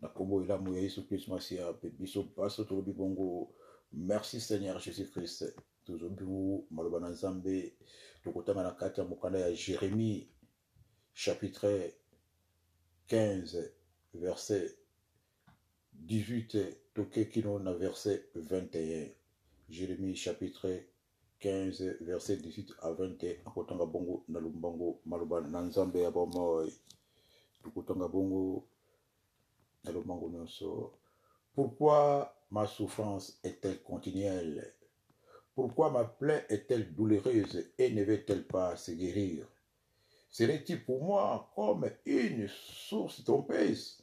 Na kombo ila mu Yesu Christ Masia pe biso paso to bongo. Merci Seigneur Jésus-Christ. Toujours biou maloba na Nzambe tokotanga na kati ya mokanda ya Jérémie chapitre 15 verset 18 toke kino na verset 21. Jérémie chapitre 15 verset 18 à 21 akotanga bongo na lumbango maloba na Nzambe ya bomo tokotanga bongo na lumbango nyonso. Pourquoi ma souffrance est-elle continuelle? Pourquoi ma plaie est-elle douloureuse et ne veut-elle pas se guérir? Serait-il pour moi comme une source trompeuse,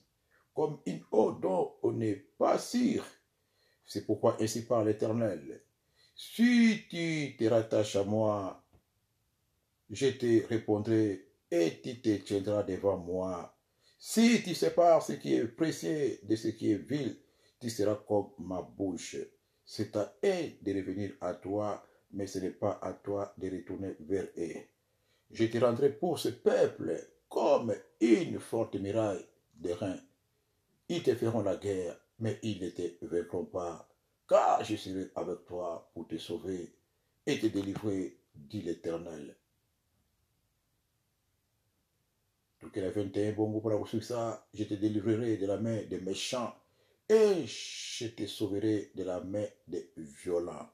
comme une eau dont on n'est pas sûr? C'est pourquoi ainsi parle l'Éternel. Si tu te rattaches à moi, je te répondrai et tu te tiendras devant moi. Si tu sépares ce qui est précieux de ce qui est vil, tu seras comme ma bouche. C'est à eux de revenir à toi, mais ce n'est pas à toi de retourner vers eux. Je te rendrai pour ce peuple comme une forte muraille de reins. Ils te feront la guerre, mais ils ne te vaincront pas, car je serai avec toi pour te sauver et te délivrer, dit l'Éternel. Tout que la 21 bongo pour ça, je te délivrerai de la main des méchants et je te sauverai de la main des violents.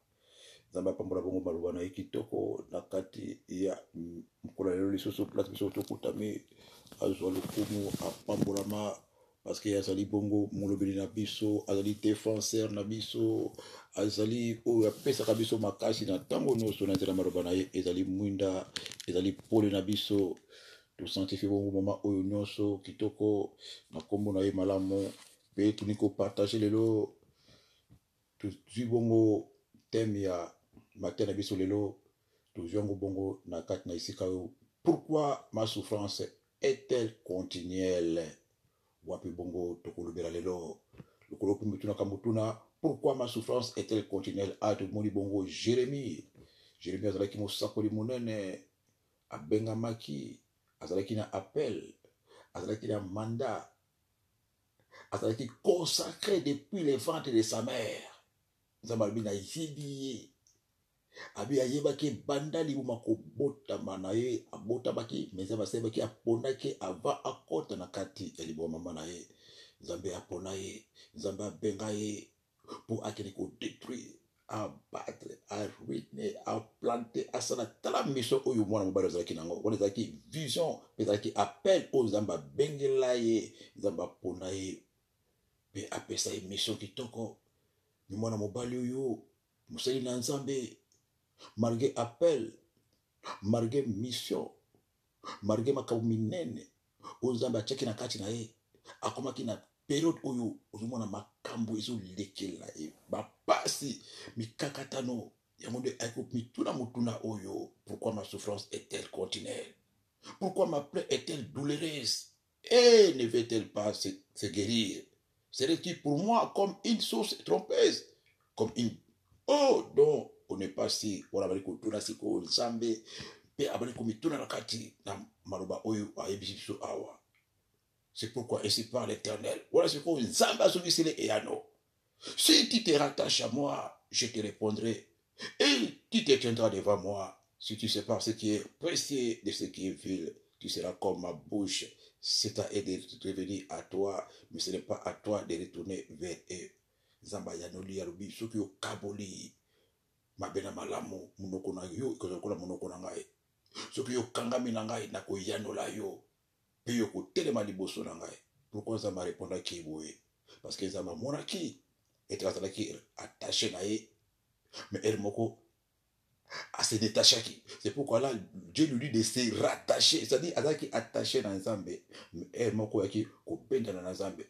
Zamba pambola bongo maluba na ikitoko na kati ya mkola lelo lisusu place biso tokutami azwa lokumu apambolama parce que azali bongo molobeli na biso azali défenseur na biso azali oyo apesaka biso makasi na ntango nyonso na nzela maloba na ye ezali mwinda ezali pole na biso tosanctifie bongo mama oyo nyonso kitoko na kombo na ye malamu mpe tuni kopartage lelo tozwi bongo teme ya matin na biso lelo tozwi yango bongo na kati na esika oyo. Pourquoi ma souffrance est-elle continuelle? Wapi bongo tokolobela lelo lokolo mpe mutunaka mutuna. Pourquoi ma souffrance est-elle continuelle? Tomoni bongo Jérémie azalaki mosakoli monene abengamaki azalaki na appel azalaki na mandat azalaki consacré depuis le ventre de sa mère. Nzambe alobi na yebi ye abi ayebaki banda libuma kobotama na ye abotamaki mais Nzambe asebaki apondaki avant akota na kati ya libuma mama na ye. Nzambe apona ye, Nzambe abenga ye pour akende kodétruire abattre aruiner aplanter asala tala mission oyo mwana mobali azalaki nango wana ezalaki vision ezalaki appel oyo Nzambe abengela ye. Nzambe apona ye mpe apesa ye mission kitoko. Ni mwana mobali oyo mosali na Nzambe malgré appel malgré mission malgré makambo minene oyo Nzambe atiaki na kati na ye akomaki na période oyo ozomona makambo ezolekela ye bapasi mikakatano yango nde mituna motuna oyo. Pourquoi ma souffrance est-elle continuelle? Pourquoi ma plaie est-elle douloureuse et ne veut-elle pas se guérir? Serait-il pour moi comme une source trompeuse, comme une eau dont on n'est pas si wala bali kotuna siko Nzambe pe abali komituna na kati na maloba oyo ayebisi biso awa. C'est pourquoi ainsi parle l'Éternel. Voilà ce qu'on Nzambe azongisile eyano. Si tu te rattaches à moi, je te répondrai et tu te tiendras devant moi. Si tu sépares ce qui est précieux de ce qui est vil, tu seras comme ma bouche. C'est à eux de revenir à toi, mais ce n'est pas à toi de retourner vers eux. Nzamba yanoli yarubi soki yo kaboli mabena malamu munoko na yo ikozokola munoko na ngai. Soki yo kangami na ngai na koyanola yo pe yo kotelema liboso na ngai. Pourquoi Nzamba répondaki boye? Parce que Nzamba monaki et azalaki attaché na ye mais elle moko à se détacher. C'est pourquoi là, Dieu lui dit de se rattacher. C'est-à-dire, azaki attaché dans Nzambe. Mais elle m'a dit, dans Nzambe.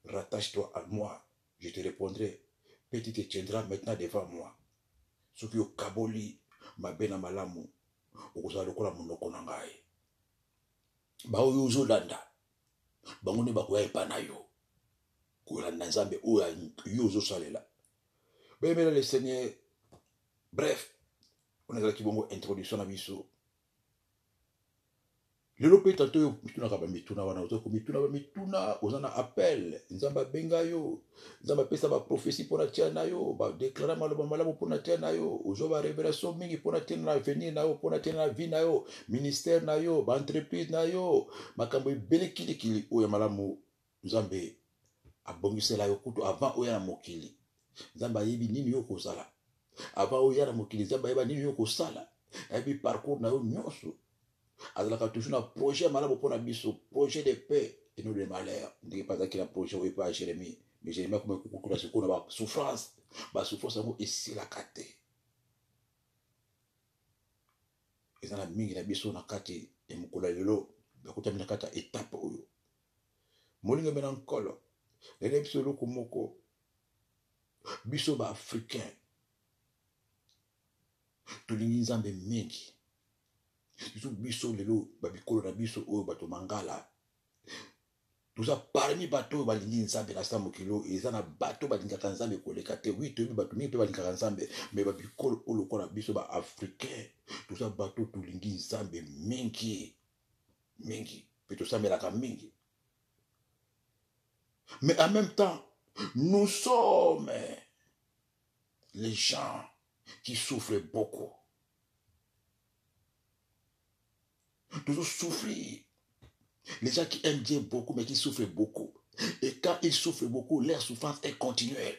Rattache-toi à moi. Je te répondrai. Petit te tiendras maintenant devant moi. Ce qui est kaboli, ma bena malamu. Okoza lokola monoko na ngai. Ba oyo ozolanda. Bango ne bakoya epana yo. Kolanda Nzambe oyo yo ozosalela. Bémela le Seigneur. Bref, on a qui bongo introduction à biso. lelo pe tantôt mituna kaba mituna wana ozo ko mituna ba mituna ozana appel nzamba benga yo nzamba pesa ba prophétie pour la tia na yo ba déclarer maloba malamu pour la tia na yo ozo ba révélation mingi pour la tia na avenir na yo pour la tia na vie na yo ministère na yo ba entreprise na yo makambo ebele kili kili oya malamu nzambe abongisela yo kutu avant oya na mokili nzamba yebi nini yo kozala avant oya na mokili nzamba yeba nini yo kozala yebi parcours na yo nyonso azalaka toujours na projet malamu mpona biso projet de paix et non de malheur ndenge mpe azalaki na projet oyo epa ya jérémie mais jérémie akoma ekukukula sikoyo na basouffrance yango esilaka te eza na mingi na biso na kati ya mokolo ya lelo bakutami na kati ya etape oyo molinga mpe na nkolo lelo biso eloko moko biso baafricain tolingi nzambe mingi biso lelo babikolo na biso oyo bato mangala toza parmi bato oyo balingi nzambe na sa mokilo eza na bato balingaka nzambe koleka te wi toyebi bato mingi mpe balingaka nzambe me babikolo oyo lokola biso baafricain toza bato tolingi nzambe mingi mpe tosambelaka mingi mais en même temps nous sommes les gens qui souffrent beaucoup. Toujours souffrir. Les gens qui aiment Dieu beaucoup, mais qui souffrent beaucoup. Et quand ils souffrent beaucoup, leur souffrance est continuelle.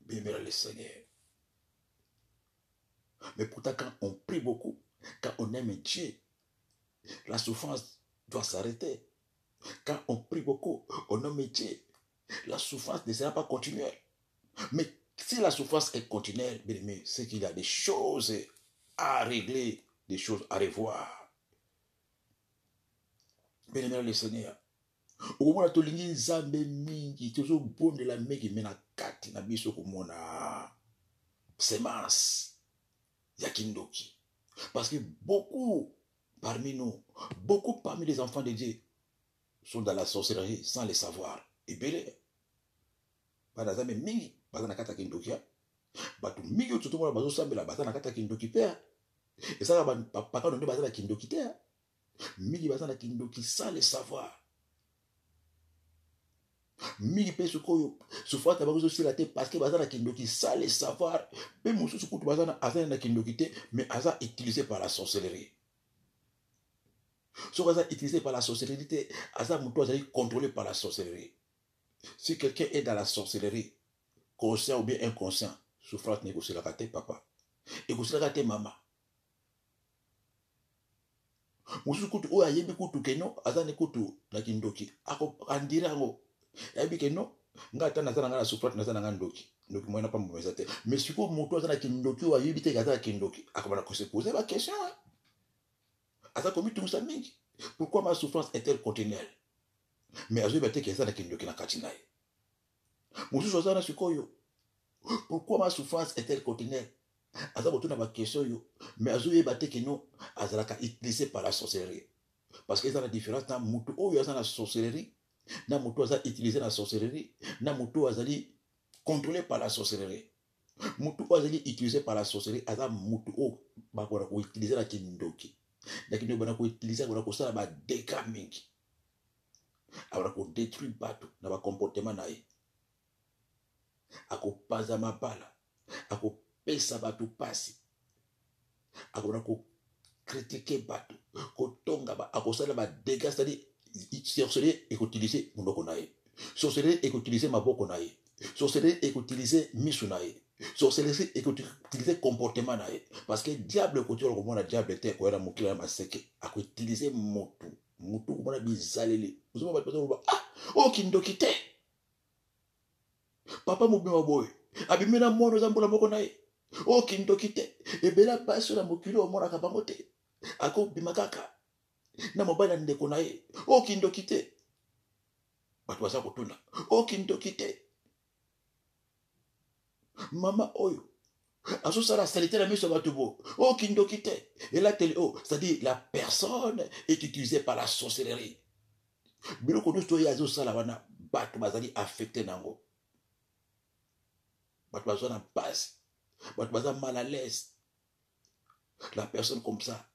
Bien, le Seigneur. Mais pourtant, quand on prie beaucoup, quand on aime Dieu, la souffrance doit s'arrêter. Quand on prie beaucoup, on aime Dieu, la souffrance ne sera pas continuelle. Mais si la souffrance est continuelle, bien aimé, c'est qu'il y a des choses à régler, des choses à revoir. Bien aimé le Seigneur. Okomona tolingi nzambe mingi tozobondela meki me na kati na biso komona semence ya kindoki. Parce que beaucoup parmi nous, beaucoup parmi les enfants de Dieu sont dans la sorcellerie sans le savoir. Ebele bana nzambe mingi baza na kati ya kindoki. Bato mingi oyo totomona bazosambela baza na kati ya kindoki pe. Esaka bapaka nde baza na kindoki te. Mingi baza na kindoki sans le savoir. Mingi pe sukoyo souffrance na bango ezosila te parce que baza na kindoki sans le savoir. Pe mosusu kutu baza na kindoki te mais aza utilisé par la sorcellerie. So baza utilisé par la sorcellerie te aza mutu azali contrôlé par la sorcellerie. Si quelqu'un est dans la sorcellerie, conscient ou bien inconscient, souffrance n'est pas te papa. Et que te maman. Mosusu kutu oyo ayebi kutu keno aza ne kutu na kindoki. Ako andira ngo. Ayebi keno nga ata naza na souffrance naza na ndoki. Ndoki moyena pa mbomeza te. Mais siko mutu aza na kindoki oyo ayebi te aza na kindoki. Akomana ko se poser la question. Aza komi tumusa mingi. Pourquoi ma souffrance est-elle continuelle? Mais azoyebi te aza na kindoki na kati na ye. Mosusu aza na sikoyo. Pourquoi ma souffrance est-elle continuelle? Aza botuna ba question yo. Mais azoyebi te keno azalaka utilisé par la sorcellerie. Parce qu'il y a la différence dans mutu oyo aza na sorcellerie. Na mutu aza utilisé la sorcellerie. Na mutu azali contrôlé par la sorcellerie. Mutu azali utilisé par la sorcellerie. Aza mutu o bakora ko utiliser la kindoki. Na kindoki bana ko utiliser bana ko sala ba dégâts mingi. Abana ko détruire bato na ba comportement na ye. Ako paza mabala. Ako pesa bato pasi. Akona ko critiquer bato. Ko tonga ba ako sala ba dégâts, c'est-à-dire sorcellerie et utiliser monoko na ye. Sorcellerie et utiliser maboko na ye. Sorcellerie et utiliser misu na ye. Sorcellerie et utiliser comportement na ye. Parce que diable ko tiro ko mona diable te ko era mokila maseke. Ako utiliser mutu ko mona bizaleli. Uzoma ba bato ba o kindoki te. Papa mobima boy. Abimena mono zambola moko na ye. O kindoki te. Ebela baso na mokilo mona ka bango te. Ako bimakaka. Na mobala ndeko na ye. O kindoki te. Bato baza kotuna. O kindoki te. Mama oyo. Aso sala salité la miso bato bo. O kindoki te. Et là télé c'est-à-dire la personne est utilisée par la sorcellerie. Biloko nyonso oyo azo sala wana bato bazali affecté nango. Bato bazo na base. Bato baza mal à l'aise. La personne comme ça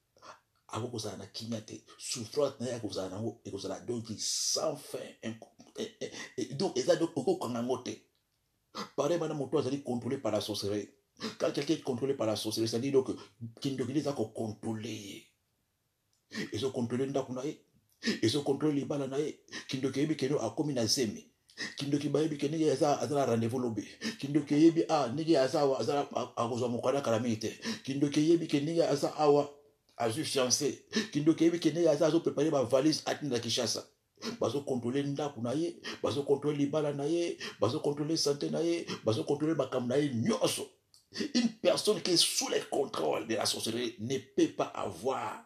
akokozala na kimia te, souffrance na ye akozala nango ekozala donc sans fin. Donc eza donc okokanga yango te. Pareil, madame moto azali contrôlé par la sorcellerie. Quand quelqu'un est contrôlé par la sorcellerie, ça dit donc kindokili eza kocontrôler. Ezo contrôler ndako na ye, ezo contrôler libala na ye, kindoki yebi keno akomi na zemi. Kindoki bayebi ke nige azala rendez-vous lobi. Kindoki yebi nige azala akozwa mokwana kalami te. Kindoki yebi ke nige azala awa azu fiancé. Kindoki yebi ke nige azala azo préparer ba valise atinda Kinshasa. Bazo contrôler ndako na ye, bazo contrôler libala na ye, bazo contrôler santé na ye, bazo contrôler makambo na ye nyonso. Une personne qui est sous le contrôle de la sorcellerie ne peut pas avoir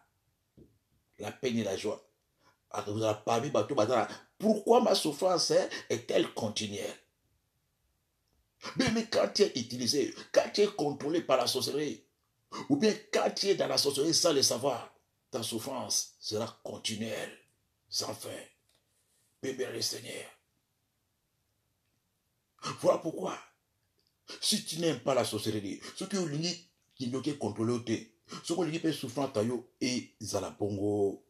la peine et la joie. Pourquoi ma souffrance est-elle continuelle? Mais quand tu es utilisé, quand tu es contrôlé par la sorcellerie, ou bien quand tu es dans la sorcellerie sans le savoir, ta souffrance sera continuelle, sans fin. Bénir le Seigneur. Voilà pourquoi, si tu n'aimes pas la sorcellerie, ce que vous qui ne contrôler, ce que vous peut souffrir et zalabongo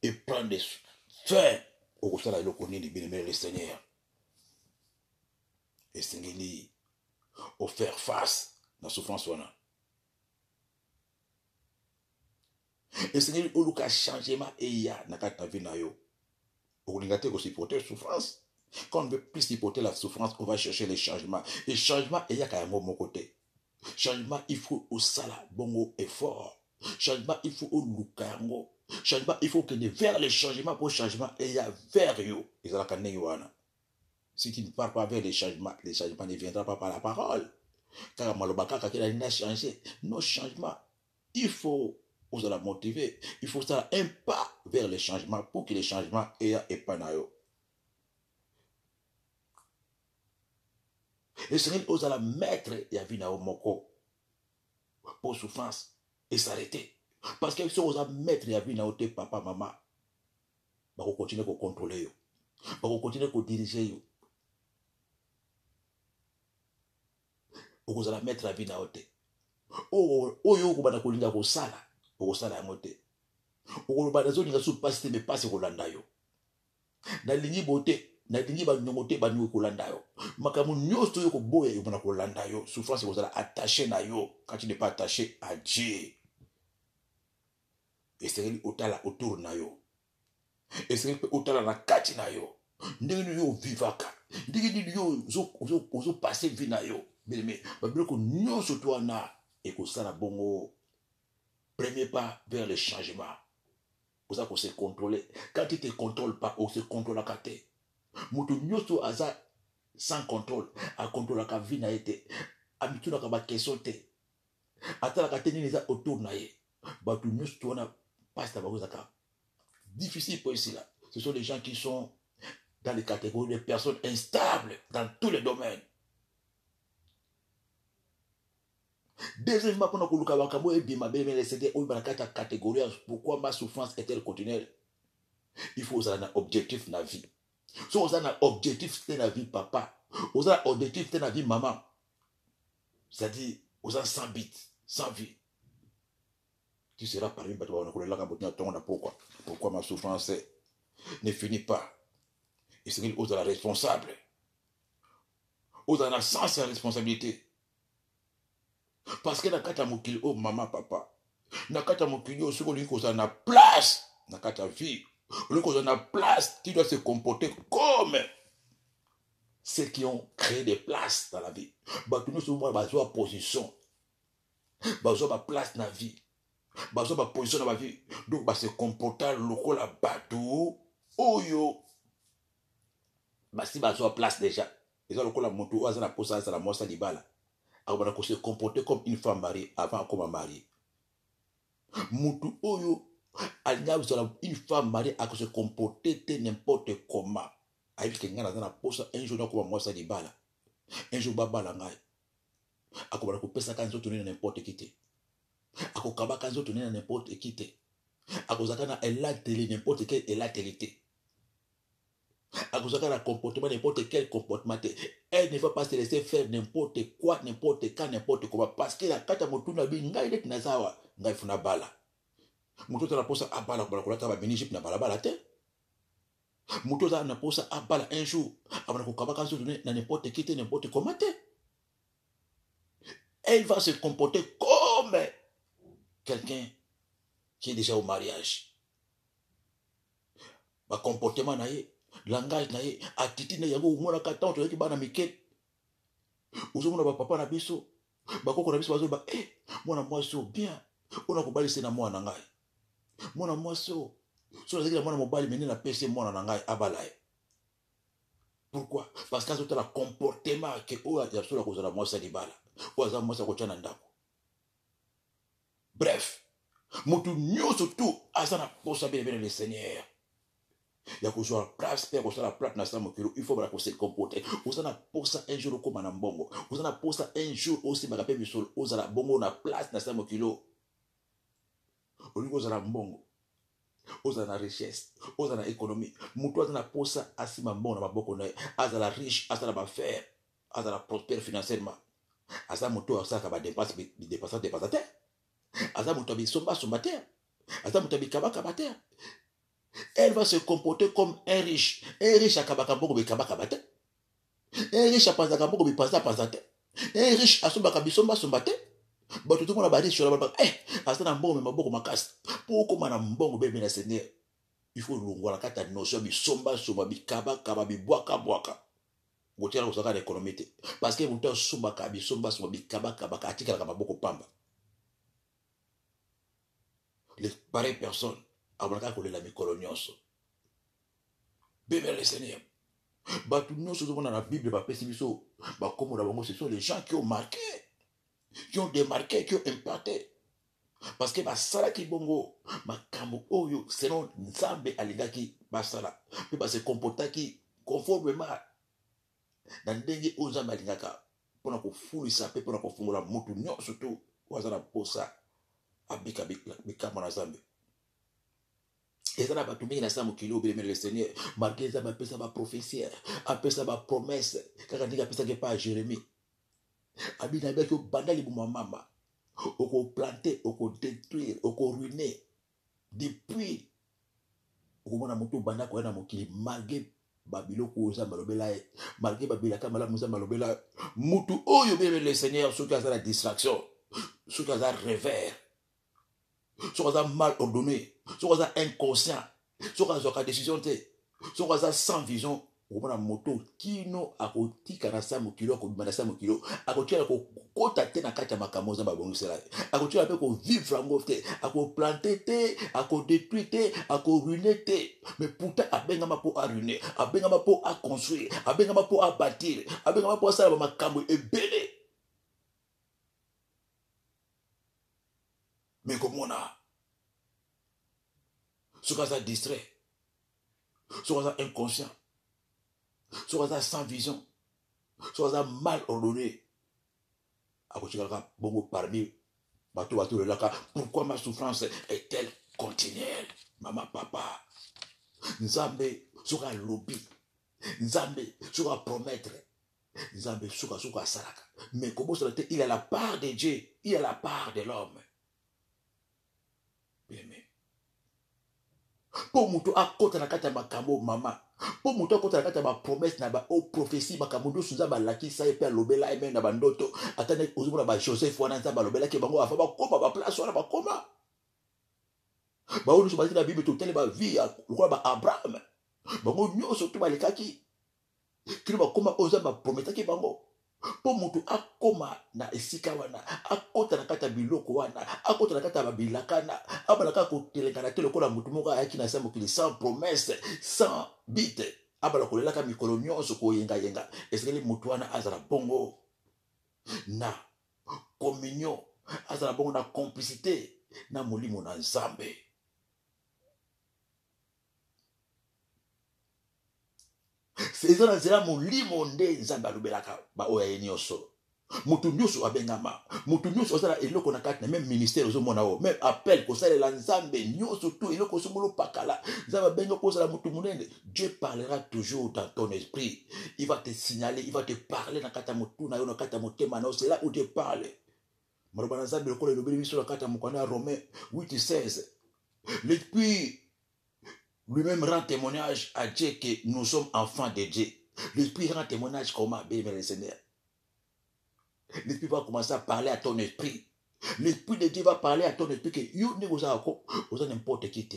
et prendre des fin au sein de l'okonie de bénir le Seigneur. Et Seigneur, au faire face à la souffrance. Et Seigneur, au lieu de changement et il y a ta vie na yo. On va supporter la souffrance. Quand on veut plus supporter la souffrance, on va chercher les changements. Et changement, il y a quand même mon côté. Changement, il faut au sala, bongo effort. Changement, il faut au lukango. Changement, il faut que vers les changements pour changement, et il y a vers yo. Si tu ne parles pas vers les changements ne viendront pas par la parole. Car malobaka, quand il a changé, nos changements, il faut vous allez motiver. Il faut faire un pas vers les changements pour que les changements aient épanayo. Et Seigneur, vous allez mettre Yavina au moko pour souffrance et s'arrêter. Parce que si vous allez mettre Yavina au papa, maman, vous continuez à contrôler, vous continuez à diriger. Vous allez mettre Yavina au thé. Oh, yo, vous allez kolinga ko sala. Vous allez amoter. Vous allez zoninga sous passer mais pas sur Landayo. Na lingi bote, na lingi ba nyomote ba nyo kolanda yo. Makamu nyosto yo ko boye yo na kolanda yo. Souffrance vous allez attacher na yo quand tu n'es pas attaché à Dieu. Et c'est otala autour na yo. Et c'est otala na kati na yo. Ndenge yo vivaka. Ndenge yo zo passer vie na yo. Mais ba biloko nyoso to na et ko sala bongo. Premier pas vers le changement. Pour ça qu'on se contrôler. Quand tu ne te contrôles pas, on se contrôle à côté. Moutou nyoso aza sans contrôle. A contrôle à vie na été. A mitu na kaba question te. Ata la kate ni neza autour na ye. Batu nyoso tu wana passe ta bagozaka. Difficile pour ici là. Ce sont les gens qui sont dans les catégories de personnes instables dans tous les domaines. Deuxièmement, pourquoi ma souffrance est-elle continuelle? Il faut un objectif dans la vie. Si vous avez un objectif dans la vie, papa, vous avez un objectif dans la vie, maman, c'est-à-dire, vous avez 100 bits, 100 vies. Tu seras parmi pourquoi ma souffrance ne finit pas. Et c'est que vous êtes responsable. Vous avez un sens de responsabilité. Parce que dans kata mokili oh maman papa na kata mokili oh ce qu'on dit qu'on a na place na kata vie le qu'on a na place tu dois se comporter comme ceux qui ont créé des places dans la vie bah tout nous souvent bazo position bazo ba place na vie bazo ba position dans la vie donc bah se comporter local la bateau oyo bah si bazo place déjà ils ont local la moto azana posa za la mosa libala. Alors, on se comporter comme une femme mariée avant comme un mari. Moutou oyo, une femme mariée a se comporter n'importe comment. Aïe, que ngana na posa un jour comme moi ça dit bala. Un jour baba la ngai. Ako ko pesa kanzo tourner n'importe qui te. Ako kaba kanzo tourner n'importe qui te. Ako zakana elle a télé n'importe quel elle a télé. À cause d'un comportement, n'importe quel comportement, elle ne va pas se laisser faire n'importe quoi, n'importe quand, n'importe comment. Parce que la carte à mon tour n'a pas de nazawa, n'a pas bala. Moto za na posa abala kwa kolata ba minijip na balabala te. Moto za na posa abala un jour abana ko kabaka zo donner na n'importe qui te n'importe comment te. Elle va se comporter comme quelqu'un qui est déjà au mariage. Ba comportement na ye, langage na ye, attitude na yango umona ka tant to ki bana mikel. Uzomona ba papa na biso, ba koko na biso bazo ba mwana mwasi bien. Ona ko balise na mwana ngai. Mwana mwasi so la mwana mobali meni na pese mwana na ngai abalaye. Pourquoi? Parce que ça la comportement que o ya so la ko za mwasi libala. O za mwasi ko tana ndako. Bref, mutu nyoso tu azana posa bien le Seigneur. Il y a que la place, il y a la place dans le il faut que se comporter. Vous en avez posa un jour comme un bongo. Vous en avez posa un jour aussi, ma rappelle, vous en avez bongo na place dans le kilo. Au lieu vous en avez bongo, vous en avez richesse, vous en avez économie. Moutou en avez posa assis ma bongo na boko na, az la riche, az la faire, az la prospère financièrement. Az la moutou az la dépasse, dépasse. Az la moutou somba terre. Az la moutou kaba terre. Elle va se comporter comme un riche. Un riche à Kabakamboko Kabakabate. Un riche à Pazakamboko Pazapazate. Un riche à Sombakabisomba Sombate. But tout le monde a bâti sur la barbe. Asana Mbongo, mais Maboko Makas. Pourquoi Manambongo bébé na Seigneur? Il faut nous voir la carte de notion bi somba somba bi kaba kaba bi boaka boaka. Vous tirez au saga d'économie. Parce que vous êtes somba kabi somba somba bi kaba kaba katika la kababoko pamba. Les pareilles personnes. Abraka kole la mikolonioso. Bébé le Seigneur. Bah tout nous sommes dans la Bible, bah pessimiso, bah comme on a dit, ce sont les gens qui ont marqué, qui ont démarqué, qui ont impacté. Parce que bah sala ki bongo, bah kamo oyo, selon Nzambe aligaki bah sala, puis bah se comporta qui conformément dans dengue aux Nzambe alingaka, pour qu'on foule ça, pour qu'on foule la moto, non surtout, wazana posa, abika bika mon Nzambe. Et ça n'a pas tout mis dans sa mokilo, bien le Seigneur. Marqué ça, appelle ça ma prophétie, appelle ça ma promesse. Quand on dit appelle ça que pas Jérémie. Abina avec au bandali pour ma maman. Au planter, au détruire, au ruiner. Depuis, au moment où moto banda ko na mokili malgré babilo ko za malobela, malgré babila kamala muza malobela, mutu oyo bien le Seigneur, sous que ça la distraction, sous que ça revers. Soit ça mal ordonné, soit ça inconscient, soit ça décision, soit ça sans vision. On a moto qui no a côté kanasa mokilo ko manasa mokilo a côté la ko kota te na kata makamoza ba bongo sela a côté la pe ko vivre en te a ko planter te a ko détruire te a ko ruiner te mais pourtant a benga ma po a ruiner a benga ma po a construire a benga ma po a bâtir a benga ma po a sala makambo e belé. Mais comme on a, soit ça distrait, soit ça inconscient, soit ça sans vision, soit ça mal ordonné. À côté de la bongo parmi, bateau le laka. Pourquoi ma souffrance est-elle continuelle? Maman, papa, Nzambe, soit lobby, Nzambe, soit promettre, Nzambe, soit salaka. Mais comment ça l'était? Il a la part de Dieu, il a la part de l'homme. Bien-aimé. Pour muto akota na kata makambo mama. Pour muto akota na kata ma promesse na ba o prophétie makambo do suza ba laki sa epe lobela eme na bandoto. Atane ozumuna ba Joseph wana nza ba lobela ke bango afa ba koma ba place wana ba koma. Ba onu subati na Bible to tele ba vie lokwa ba Abraham. Bango nyoso to ba lekaki. Kilo ba koma oza ba prometa ke bango. Po mutu akoma na esika wana akota na kata biloko wana akota na kata babilakana abalaka ko telekana te lokola mutu moko ayaki na sambo kili sans promesse sans bite abala ko lelaka mikolo nyonso ko yenga yenga eseli mutu wana azala bongo na communion azala bongo na complicité na molimo na Nzambe. C'est ça c'est mon limo nde Nzambe alobelaka ba oya yenyoso mutu nyusu abengama mutu nyusu osala eloko na kati na même ministère ozomona o même appel ko sala la Nzambe nyusu tout eloko somolo pakala Nzambe bengo ko sala mutu munene. Dieu parlera toujours dans ton esprit, il va te signaler, il va te parler na kata mutu na yo na kata motema na c'est là où Dieu parle. Maloba Nzambe lokolo elobeli biso na kata mukwana Romains 8:16 L'Esprit lui-même rend témoignage à Dieu que nous sommes enfants de Dieu. L'Esprit rend témoignage comment, bien le Seigneur. L'Esprit va commencer à parler à ton esprit. L'Esprit de Dieu va parler à ton esprit que you ne vous avez n'importe qui.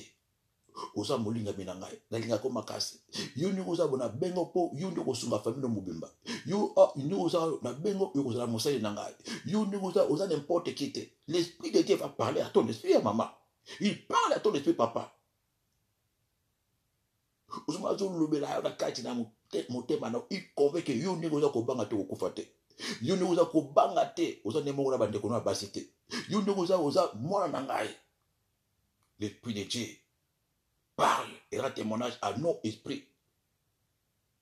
Oza molinga binangai nalinga ko makasi yo ni oza bona bengo po yo ndi kosunga famille mobimba yo ni oza na bengo yo kozala mosali na ngai yo ni oza n'importe qui te. L'Esprit de Dieu va parler à ton esprit, maman. Il parle à ton esprit, papa. Ozuma zo lobela na kati na motema na il convainc que yo ni oza ko banga te okufa te. Yo ni oza ko banga te oza nemongo na bande ko na basite. Yo ni oza mwana na ngai. L'Esprit de Dieu parle et rend témoignage à nos esprits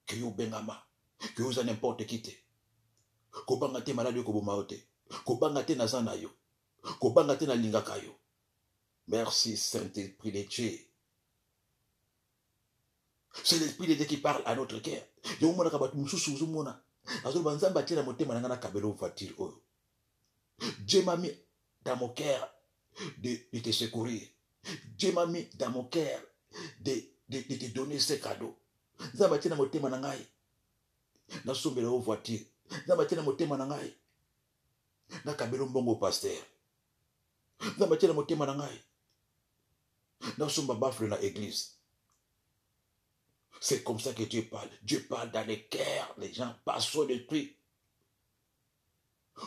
que yo bengama, que yo za n'importe qui te. Ko banga te malade ko boma te. Ko banga te na zana yo. Ko banga te na lingaka yo. Merci Saint-Esprit de Dieu. C'est l'Esprit de Dieu qui parle à notre cœur. Yo mona ka batu mususu uzumona. Azo banzamba tena motema na kabelo voiture oyo. Dieu m'a mis dans mon cœur de te secourir. Dieu m'a mis dans mon cœur de te donner ce cadeau. Nzamba tena motema na ngai. Na sombela o voiture. Nzamba tena motema na ngai. Na kabelo mbongo pasteur. Nzamba tena motema na ngai. Na somba bafle na église. C'est comme ça que Dieu parle. Dieu parle dans les cœurs. Les gens passent sur l'esprit.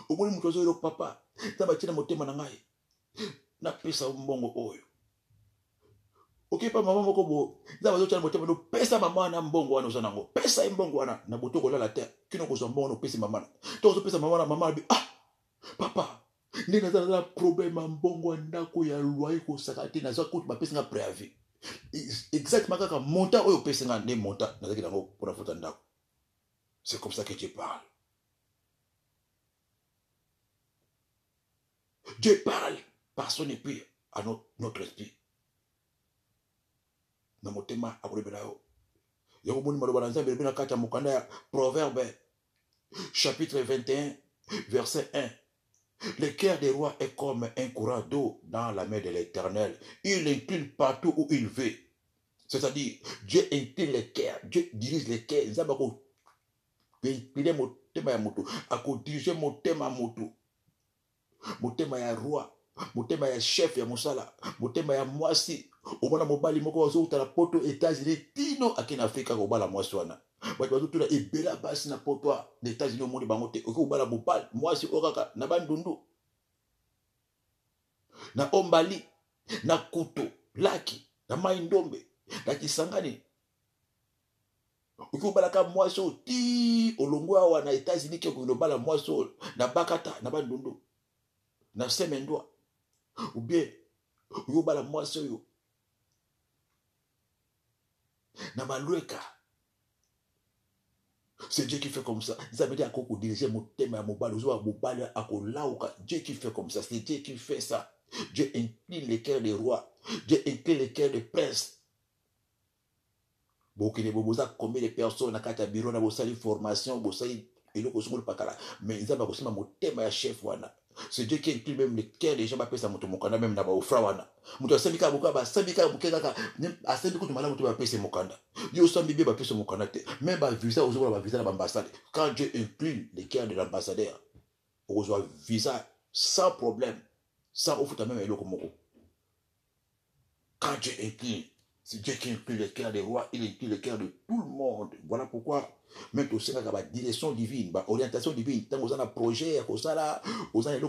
Au moins, je suis papa. Nzamba tena motema na ngai. Na pesa mbongo oyo. Ok, pas maman moko bo. Nzamba zo tena motema no pesa mama na mbongo wana uzanango. Pesa mbongo wana na botoko la terre. Kino ko zo mbongo no pesa mama. To zo pesa mama na mama bi papa. Ni na za problème mbongo ndako ya loi ko sakati na za ko ba pesa nga préavis. Exactement kaka monta oyo pesa nga ne monta na zaki nango pour la faute ndako. C'est comme ça que Dieu parle. Dieu parle par son esprit à notre esprit. Na motema akulebela yo. Yako moni maloba na Nzambe bina kata mukanda ya Proverbe chapitre 21 verset 1. Le cœur des rois est comme un courant d'eau dans la main de l'Éternel. Il incline partout où il veut. C'est-à-dire, Dieu incline les cœurs, Dieu dirige les cœurs. Nzambe ako incline motema ya moto, ako dirige motema moto. Motema ya roi, motema ya chef ya musala, motema ya mwasi. Omona mobali moko wazo la poto États-Unis tino akina Afrika ko bala mwasi wana. Batu wazo tula ebela basi na poto des États-Unis au monde bango te. Oko bala mobali mwasi okaka na bandundu. Na ombali, na kuto, laki, na maindombe, na kisangani. Oko bala ka mwasi ti olongwa wa na États-Unis ke ko bala mwasi na bakata na bandundu. Na semendwa. Ou bien oko bala mwasi yo na malueka. C'est Dieu qui fait comme ça. Ça veut dire qu'on dirige mon thème à mobile, Dieu qui fait comme ça. C'est Dieu qui fait ça. Dieu incline les cœurs des rois. Dieu incline les cœurs des princes. Combien de personnes na kata bureau na bosali formation, bosali eloko songolo pakala. Mais ils ont aussi mon thème à chef wana. C'est Dieu qui incline même les cœurs des gens ba pesa moto mokanda même na ba ofra wana. Moto asembika buka ba sembika bukeka ka asembika to malamu to ba pesa mokanda. Yo sambi ba pesa mokanda te. Même ba visa ozo ba visa na ambassade. Quand Dieu incline les cœurs de l'ambassadeur, ozo visa sans problème, sans ofuta même eloko moko. Quand Dieu incline, c'est Dieu qui incline les cœurs des rois, il incline les cœurs de tout le monde. Voilà pourquoi, même aussi, il y a une direction divine, une orientation divine. Tant que vous avez un projet, vous avez une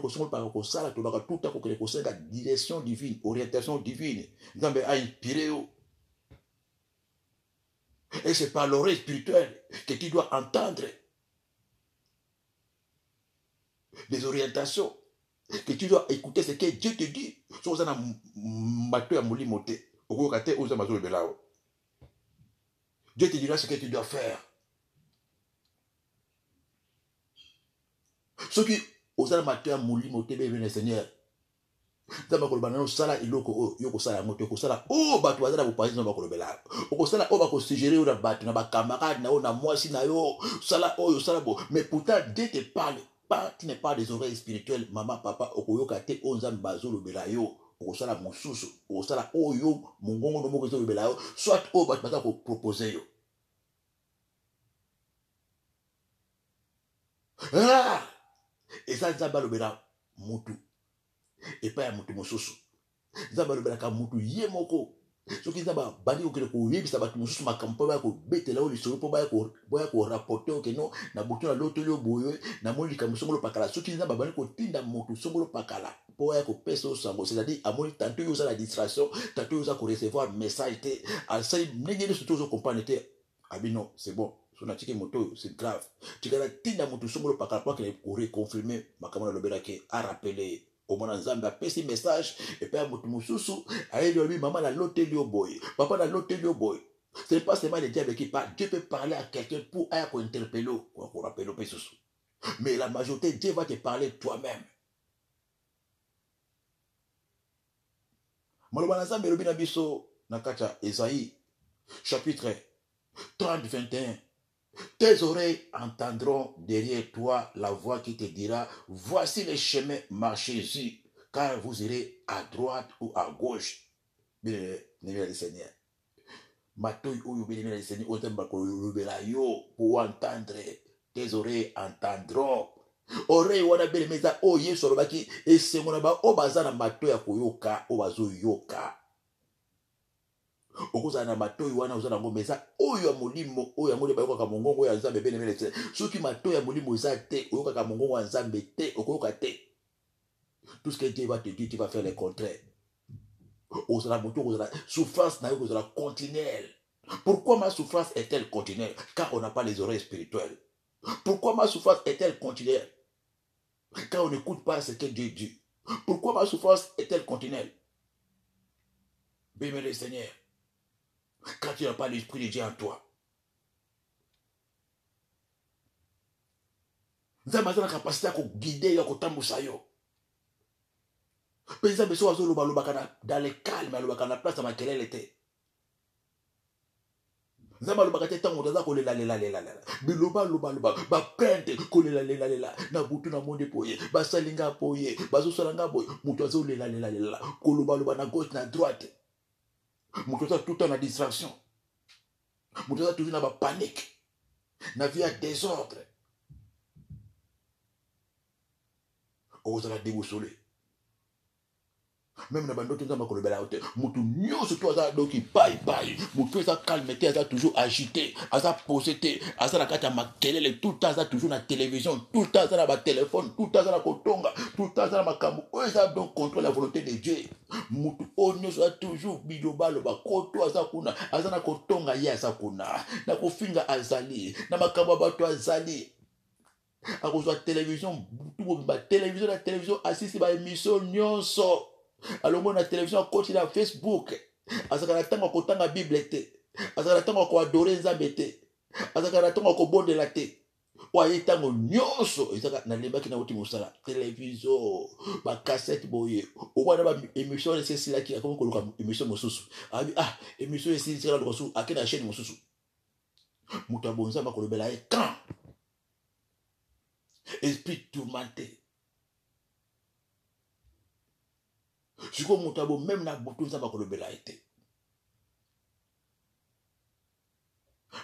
direction divine, orientation divine. Vous avez inspiré. Et c'est par l'oreille spirituelle que tu dois entendre les orientations, que tu dois écouter ce que Dieu te dit. Si vous avez un Dieu te dira ce que tu dois faire. Ceux qui osent la mater à mourir, le Seigneur. Dans ma colonne, sala iloko yoko sala moto sala batu wazala bupazi na bakolobela. Sala bako suggérer na batu na ba camarade na na mwasi na yo sala sala bo. Mais pourtant Dieu te parle. Tu n'es pas des oreilles spirituelles, maman, papa, okoyoka te onzam bazolo bela yo. okosala mosusu okosala oyo mongongo no moko ezolobela yo soit oyo bato baza kopropose yo. Eza nzambe alobela mutu epai ya mutu mosusu. Nzambe alobelaka mutu ye moko soki nzambe abandi kokende koyebisa bato mosusu makambo mpo baya kobetela oyo lisolo mpo baya koraporte oyo keno na butu na lotoli oyo boye namoni likambo songolo pakala. Soki nzambe abandi kotinda mutu songolo pakala mpo baya kopesa oyo sango, c'est-à-dire amoni tanto oyo oza na distraction, tanto oyo oza korecevoir message te, asali ndenge nyonso te ozokomprendre te, abi non c'est bon so natiki moto oyo c'est grave, tikala tinda mutu songolo pakala mpo akende koreconfirme makambo nalobelaki arapele omona nzambe apesi message epai ya mutu mosusu ayeli olobi mama na loteli yo boye, papa na loteli yo boye. Ce n'est pas seulement le diable qui parle. Dieu peut parler à quelqu'un pour interpeller ou pour rappeler au sous. Mais la majorité, Dieu va te parler toi-même. Maloba nzambe elobi na biso na kati ya Esaïe chapitre 30-21. Tes oreilles entendront derrière toi la voix qui te dira, voici les chemins, marchez-y, car vous irez à droite ou à gauche. Bien, le Seigneur. Matoi oyo bien le Seigneur, on t'aime yo pour entendre. Tes oreilles entendront. Oreille wana bien meza o yeso lobaki esengona ba o bazana matoi ya koyoka o bazo yoka. Okoza na matoi wana ozana ngo meza oyo ya molimo oyo ya ngole bayoka ka mongongo ya nzambe bene mele soki matoi ya molimo eza te oyoka ka mongongo ya nzambe te okoyoka te. Tout ce que Dieu va te dire, tu vas faire le contraire. Ozala moto ozala souffrance na yo ozala continuelle. Pourquoi ma souffrance est-elle continuelle? Car on n'a pas les oreilles spirituelles. Pourquoi ma souffrance est-elle continuelle? Car on n'écoute pas ce que Dieu dit. Pourquoi ma souffrance est-elle continuelle? Béni le Seigneur. Quand tu n'as pas l'esprit de Dieu en toi. Nous avons la capacité à guider et à t'emboucher. Mais nous avons dans le calme, dans la place dans laquelle elle était. Nous avons le temps où nous avons biloba loba ba prendre kolela lela na butu na monde poye ba salinga poye ba zosalanga boye mutu azo lela koloba na gauche na droite mutu azo tout en distraction mutu azo toujours na ba panique na vie à désordre ozala déboussolé. Même na bandoto nzamba kolobela hote mutu nyonso to aza doki bye mutu aza calme te aza toujours agité aza posé te aza na kati ya makelele tout le temps aza toujours na télévision tout le temps aza na ba téléphone tout le temps aza na kotonga tout le temps aza na makambo oyo eza donc contre la volonté de Dieu. Mutu oyo nyonso aza toujours biloba loba koto aza kuna aza na kotonga ye aza kuna na kofinga azali na makambo ya bato azali akozwa télévision tout ba télévision asisi ba émission nyonso. Alors on a la télévision continue à Facebook. Azaka tango ko tanga Bible te. Azaka tango ko adorer Nzambe te. Azaka tango ko bondela te. Wa yetango nyonso ezaka na lembaki na uti musala télévision ba cassette boye. O wana ba émission de ceci qui a comme koluka émission mosusu. Émission de ceci la losu akena chaîne mosusu. Muta bonza makolobela e quand esprit tourmenté. Je crois que même na bouton ça va kolobela été.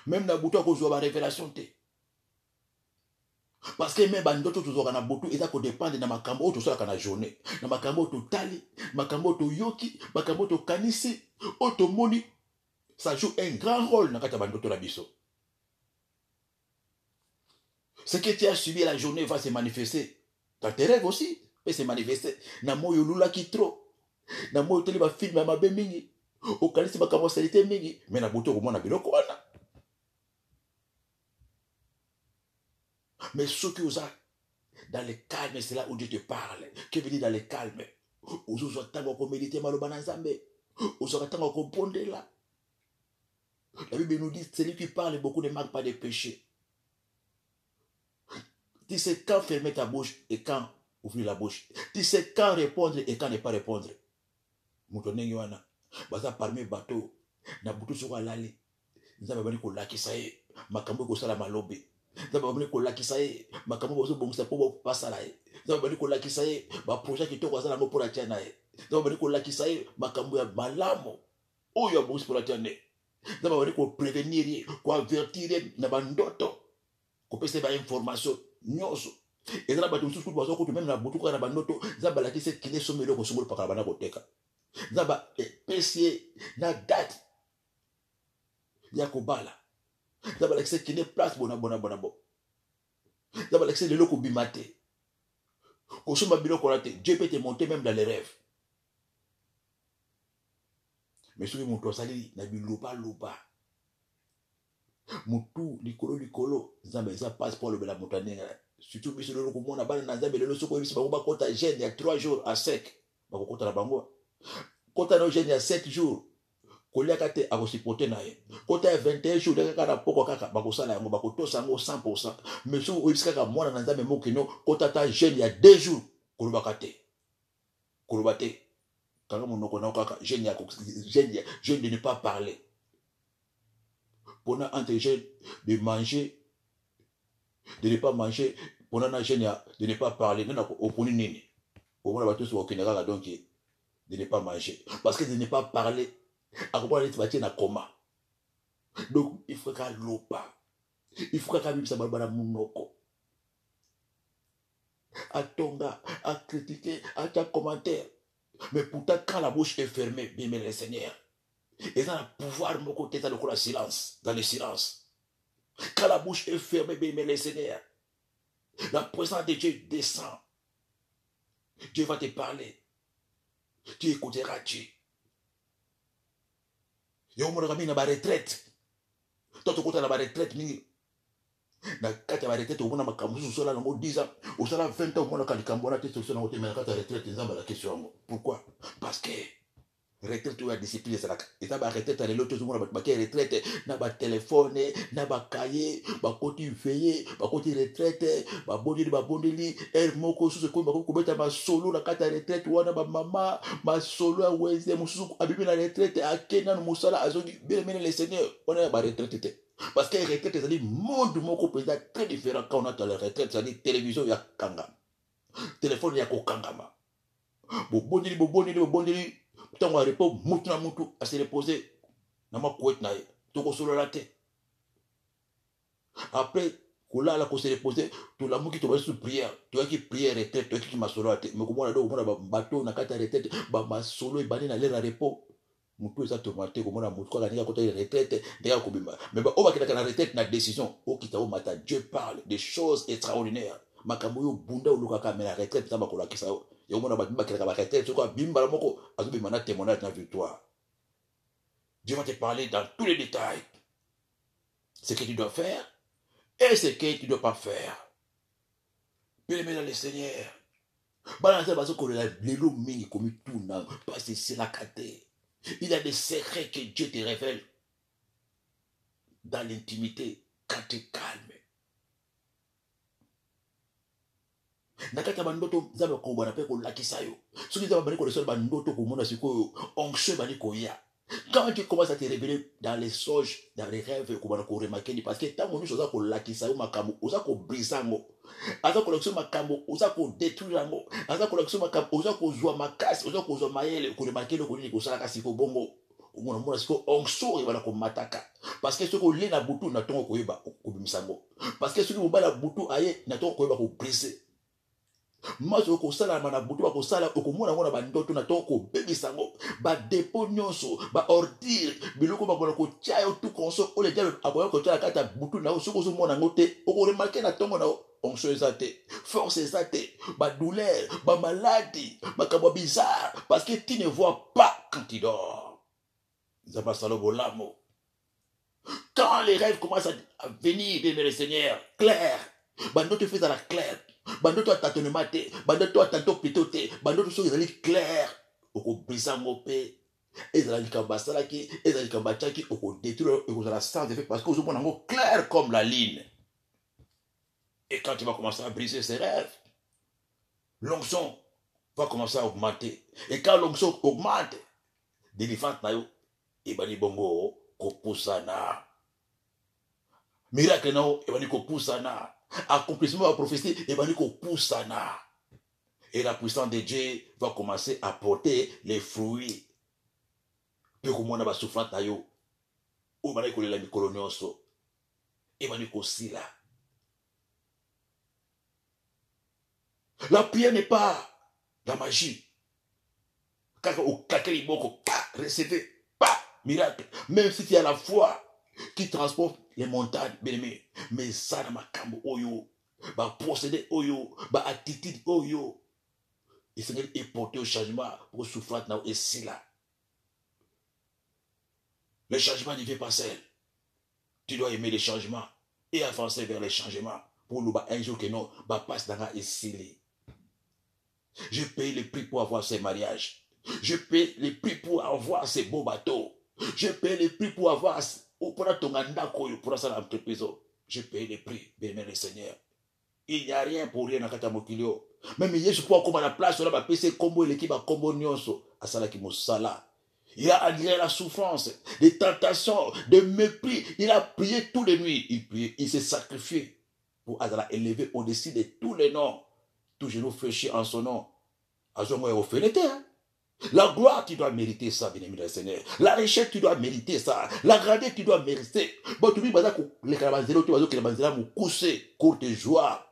Même na bouton ko zo ba révélation té. Parce que même bandoto to zo kana bouton eza ko dépendre na makambo to so kana journée. Na makambo to tali, makambo to yoki, makambo to kanisi, auto moni, ça joue un grand rôle na kata bandoto la biso. Ce que tu as subi la journée va se manifester. Dans tes rêves aussi peut se manifester. Na moyo lula ki trop. Na moyo toli ba film ya mabe mingi okalisi ba kamosalité mingi mais na boto komona biloko wana mais ce qui vous a dans le calme c'est là où Dieu te parle. Que veut dire dans le calme? Ozo tango ko méditer maloba na Nzambe ozo tango ko pondela. La Bible nous dit celui qui parle beaucoup ne marque pas de péché. Tu sais quand fermer ta bouche et quand ouvrir la bouche. Tu sais quand répondre et quand ne pas répondre. Mutonengi wana baza parmi bateau na butu soko alali Nzambe bani ko lakisa ye makambo ko sala malobe Nzambe bani ko lakisa ye makambo bozo bongisa po pasala ye Nzambe bani ko lakisa ye ba projet ki to ko sala ngo pour la tiana ye nzambe bali kolakisa ye makambo ya malamu oyo abongisi mpona tia nde nzambe bali koprevenir ye koavertir ye na bandoto kopesa ye bainformation nyonso ezala bato mosusu kutu baza kutu meme na butu kaka na bandoto nzambe alakisi ye kende somo eloko songolo pakala bana koteka nzambe epesi ye na date ya kobala nzambe alakisi ye kende place bona nzambe alakisi ye lelo kobima te kosomba biloko na te Dieu peut te monter même dans les rêves mais soki moto asali na bilobaloba mutu likolo nzambe eza passe pour alobela moto ndenge surtout biso lelo komona bana na nzambe lelo soko oyebisi bango bakota jeune ya 3 jours à sec bakokota na bango kota na jeune ya 7 jours koliaka te akosipote na ye kota ya 21 jours kaka na poko kaka bakosala yango bakotosa yango 100% mais soki oyebisi kaka mwana na nzambe mokino kota ta jeune ya 2 jours kolobaka te koloba te kaka monoko na kaka jeune de ne pas parler pendant entre jeunes de manger de ne pas manger pendant na jeune de ne pas parler nana oponi nini omona bato so okende kaka donc de ne pas manger parce que de ne pas parler akopona neti batie na coma donc il faut qu'à lopa il faut qu'à bibisa balabala munoko atonga à critiquer à ta commentaire mais pourtant quand la bouche est fermée bien mais le Seigneur et dans le pouvoir de mon côté dans le silence dans le silence quand la bouche est fermée bien mais le Seigneur la présence de Dieu descend Dieu va te parler tu écouteras Dieu yo mo na na ba retraite toi tu na ba retraite mingi na kati ba retraite omona makambo so la ngo 10 ans au sala 20 ans omona kalikambo na te so na ngote mais kati retraite nzamba la question pourquoi parce que retraite ou la discipline c'est la et ça ba retraite à l'autre tout le monde ba retraite na ba téléphone na ba cahier ba koti veiller ba koti retraite ba bondeli el moko sous ko ba ko beta ba solo na kata retraite wana ba mama ba solo a weze mususu abibi na retraite akena no musala azogi bien le Seigneur on a ba retraite parce que retraite c'est un monde moko peut être très différent quand on a la retraite c'est dire télévision ya kanga téléphone ya kokangama bobondeli tant à repos mutu na mutu à se reposer na makuet na ye toko solo la te après kolala ko se reposer to la muki to ba sous prière to ki prière retraite to ki masolo la te mais ko mona do mona ba bateau na kata retraite ba masolo e bani na l'air à repos mutu eza tomate ko mona mutu ko la nika ko ta retraite ndeka ko bima mais ba o ba kina na retraite na décision o kita o mata Dieu parle des choses extraordinaires makambo yo bunda oluka ka mais la retraite ça ba ko la kisa yo mona ba bimba kila ba retraite so ko bimba la moko azubi mana témoignage na victoire Dieu va te parler dans tous les détails ce que tu dois faire et ce que tu ne dois pas faire. Bien-aimé dans le Seigneur. Balancer parce que les loups mingi comme tout n'a parce que c'est la caté. Il y a des secrets que Dieu te révèle dans l'intimité quand tu es calme. Nakata bandoto zaba ko bana pe ko lakisa yo. Soki zaba bani ko le sol bandoto ko mona siko onction bani ko ya. Quand tu commences à te révéler dans les songes, dans les rêves, qu'on remarque, parce que tant que nous sommes pour l'acquisition, nous sommes briser, nous sommes détruire, nous sommes jouer ma casse, nous sommes jouer ma yelle, qu'on remarque le qu'on s'en a cassé au bongo. On sort et voilà qu'on m'attaque. Parce que ce qu'on lit na boutou n'a ton koyeba ko bimisango. Parce que ce qu'on bat la boutou aye n'a ton koyeba ko briser. Moi je ko sala mana butu ko sala ko mona ngona bandoto na to ko bebisango ba dépôt nyonso ba ordure biloko ba ko tiayo tout konso o le diable aboya ko tiala kata butu na so ko so mona ngote o ko remarquer na tongo na onction ezate force ezate ba douleur ba maladie ba kabo bizarre parce que tu ne vois pas quand tu dors zaba salobo lamo quand les rêves commencent à venir bien le Seigneur clair bandoto fait à la claire bandoto atatonement te bandoto atanto plutôt te bandoto so ezali clair oko brisango pe ezali kambasala ki ezali kambacha ki oko détruire oko la sans effet parce que vous montre ngo clair comme la ligne et quand tu vas commencer à briser ses rêves l'onction va commencer à augmenter et quand l'onction augmente délivrance na yo et bani bongo ko pusana miracle na yo e bani ko pusana accomplissement de la prophétie et bani ko poussana Et la puissance de Dieu va commencer à porter les fruits. Peu comme on a souffrance na yo. Ou bana kolela mikolo nyonso. Et bana kosila. La prière n'est pas la magie. Quand au kakeli boko, recevez, miracle. Même si tu as la foi qui transporte les montagnes, mais ça n'a pas kambo oyo, ba procédé oyo, ba attitude oyo. Et Seigneur est porté au changement pour souffrir now et si là. Le changement ne vient pas seul. Tu dois aimer les changements et avancer vers les changements. Pour nous, un jour que non, passe dans la ici. Je paye le prix pour avoir ces mariages. Je paye le prix pour avoir ces beaux bateaux. Je paye le prix pour avoir pour ça l'entreprise. Je paye le prix, bien le Seigneur. Il n'y a rien pour rien dans Katamokilio. Même hier, je peux comme à la place, on a PC combo et l'équipe a combo nyonso. À ça qui sala. Il a admiré la souffrance, des tentations, des mépris. Il a prié toutes les nuits. Il priait, il s'est sacrifié pour Azala élever au-dessus de tous les noms. Tout genou fléchi en son nom. La gloire, tu dois mériter ça, bien-aimé le Seigneur. La richesse, tu dois mériter ça. La grandeur, tu dois mériter. Bon, tu dis, les carabanzéros, tu vas dire que les carabanzéros m'ont couché, courte joie.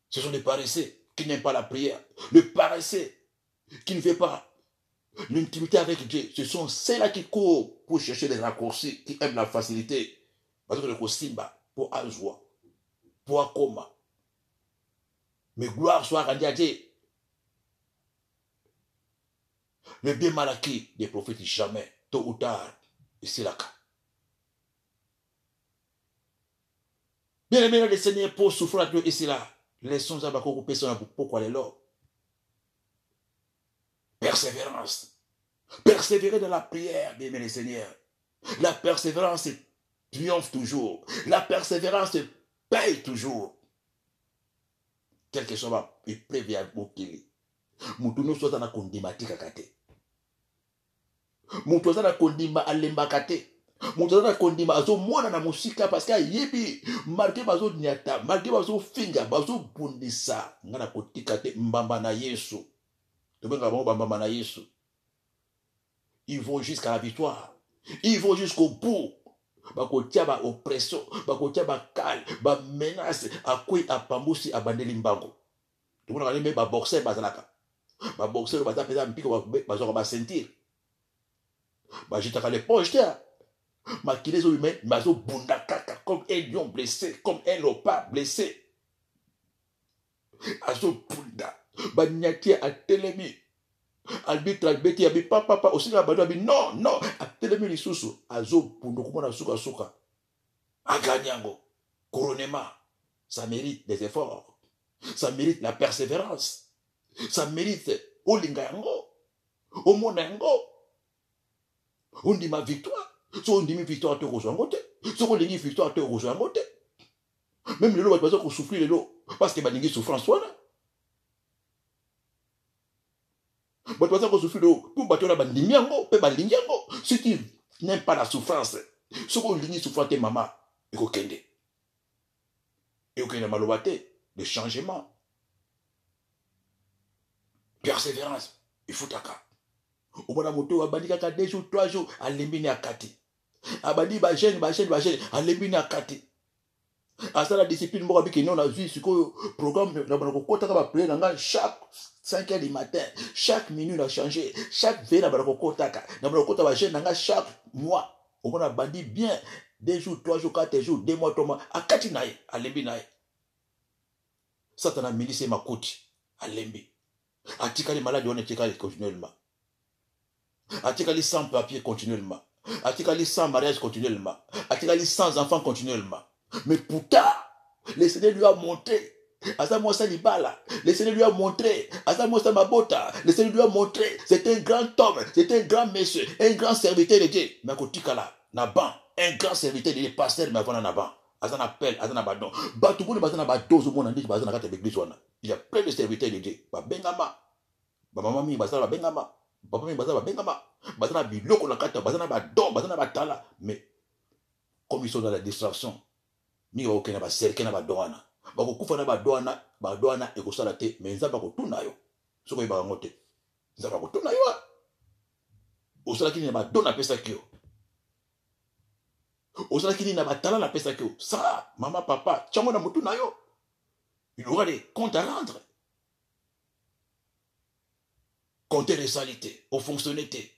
Ce sont des paresseux qui n'aiment pas la prière. Le paresseux qui ne fait pas l'intimité avec Dieu. Ce sont ceux-là qui courent pour chercher des raccourcis, qui aiment la facilité. Parce que le Kosimba, pour Azwa, pour Akoma. Mais gloire soit rendue à Dieu. Le bien mal acquis des prophètes jamais, tôt ou tard, c'est là. Bien aimé le Seigneur pour souffrir à Dieu ici là. Laissons à Bakoko personne pourquoi les lots. Persévérance. Persévérer dans la prière, bien aimé le Seigneur. La persévérance triomphe toujours. La persévérance paye toujours. Quel que soit le prévu à Bokili. Moutou soit dans la condimation kakate. Moutou soit dans la condimation alembakate. Moutou na kondima azo mwana na musika parce que yebi marqué bazo nyata marqué bazo finga bazo bundisa ngana kotika te mbamba na Yesu tobenga bango mbamba na Yesu. Ils vont jusqu'à la victoire, ils vont jusqu'au bout. Bakotia ba oppression, bakotia ba kal, ba menace akui apambusi abandeli mbango. Tout le monde me ba boxer bazalaka. Ba boxer baza pesa mpiko bazo ba sentir. Ba jitaka les poches là. Maquillés aux humains, mazo bundakaka comme un lion blessé, comme un léopard blessé. Azo bunda, banyati a telemi. Albitre albeti abi papa aussi la bado abi non non a telemi li susu azo bundu kumona suka suka. Aganyango, couronnement, ça mérite des efforts, ça mérite la persévérance, ça mérite olingango, omonango, on dit ma victoire. Si on dit victoire, tu rejoins un côté. Si on dit victoire, tu rejoins un côté. Même le lot, tu vas souffrir le lot. Parce que tu vas souffrance. Tu vas souffrir le lot. Pour battre la bandinyango, tu vas bandinyango. Si tu n'aimes pas la souffrance, si on dit souffrance, tu es maman. Il faut kende. Il faut kende malobate. Le changement. Persévérance. Il faut taka. Au bout d'un moto, abandi kaka 2 jours, 3 jours, à l'embine à kati. Abandi ba jeune, à l'embine à kati. À ça la discipline, moi, avec nous, on a vu ce programme, chaque 5 heures du matin, chaque minute a changé, chaque veille, chaque mois, on a bandi bien, 2 jours, 3 jours, 4 jours, 2 mois, 3 mois, à kati naï, à l'embine naï. Ça, t'en a milissé ma côte, à l'embine. À tika les malades, on est tika continuellement. Atikali sans papier continuellement. Atikali sans mariage continuellement. Atikali sans enfants continuellement. Mais pourtant, le Seigneur lui a montré. Asa Mosa Libala. Le Seigneur lui a montré. Asa Mosa Mabota. Le Seigneur lui a montré. C'est un grand homme. C'est un grand monsieur. Un grand serviteur de Dieu. Mais Kotikala. Naban. Un grand serviteur de Dieu. Pasteur, mais avant Naban. Asa n'appelle. Asa n'abandon. Batoubou ne basa n'abadose au monde. Andi basa n'akate l'église. Il y a plein de serviteurs de Dieu. Bengama. Maman mi basa Bengama. Papa mi bazana bengama bazana biloko na kata bazana ba don bazana ba tala mais comme ils sont dans la distraction mi va aucun ba cercle na ba doana bakokufa na badwana ekosala te mais nzambe akotuna yo soki oyebaka ngo te nzambe akotuna yo osalaki nini na badona apesaki yo osalaki nini na batalana apesaki yo ça mama papa tiango na motu na yo il aura des comptes à rendre compter les salités au fonctionnalité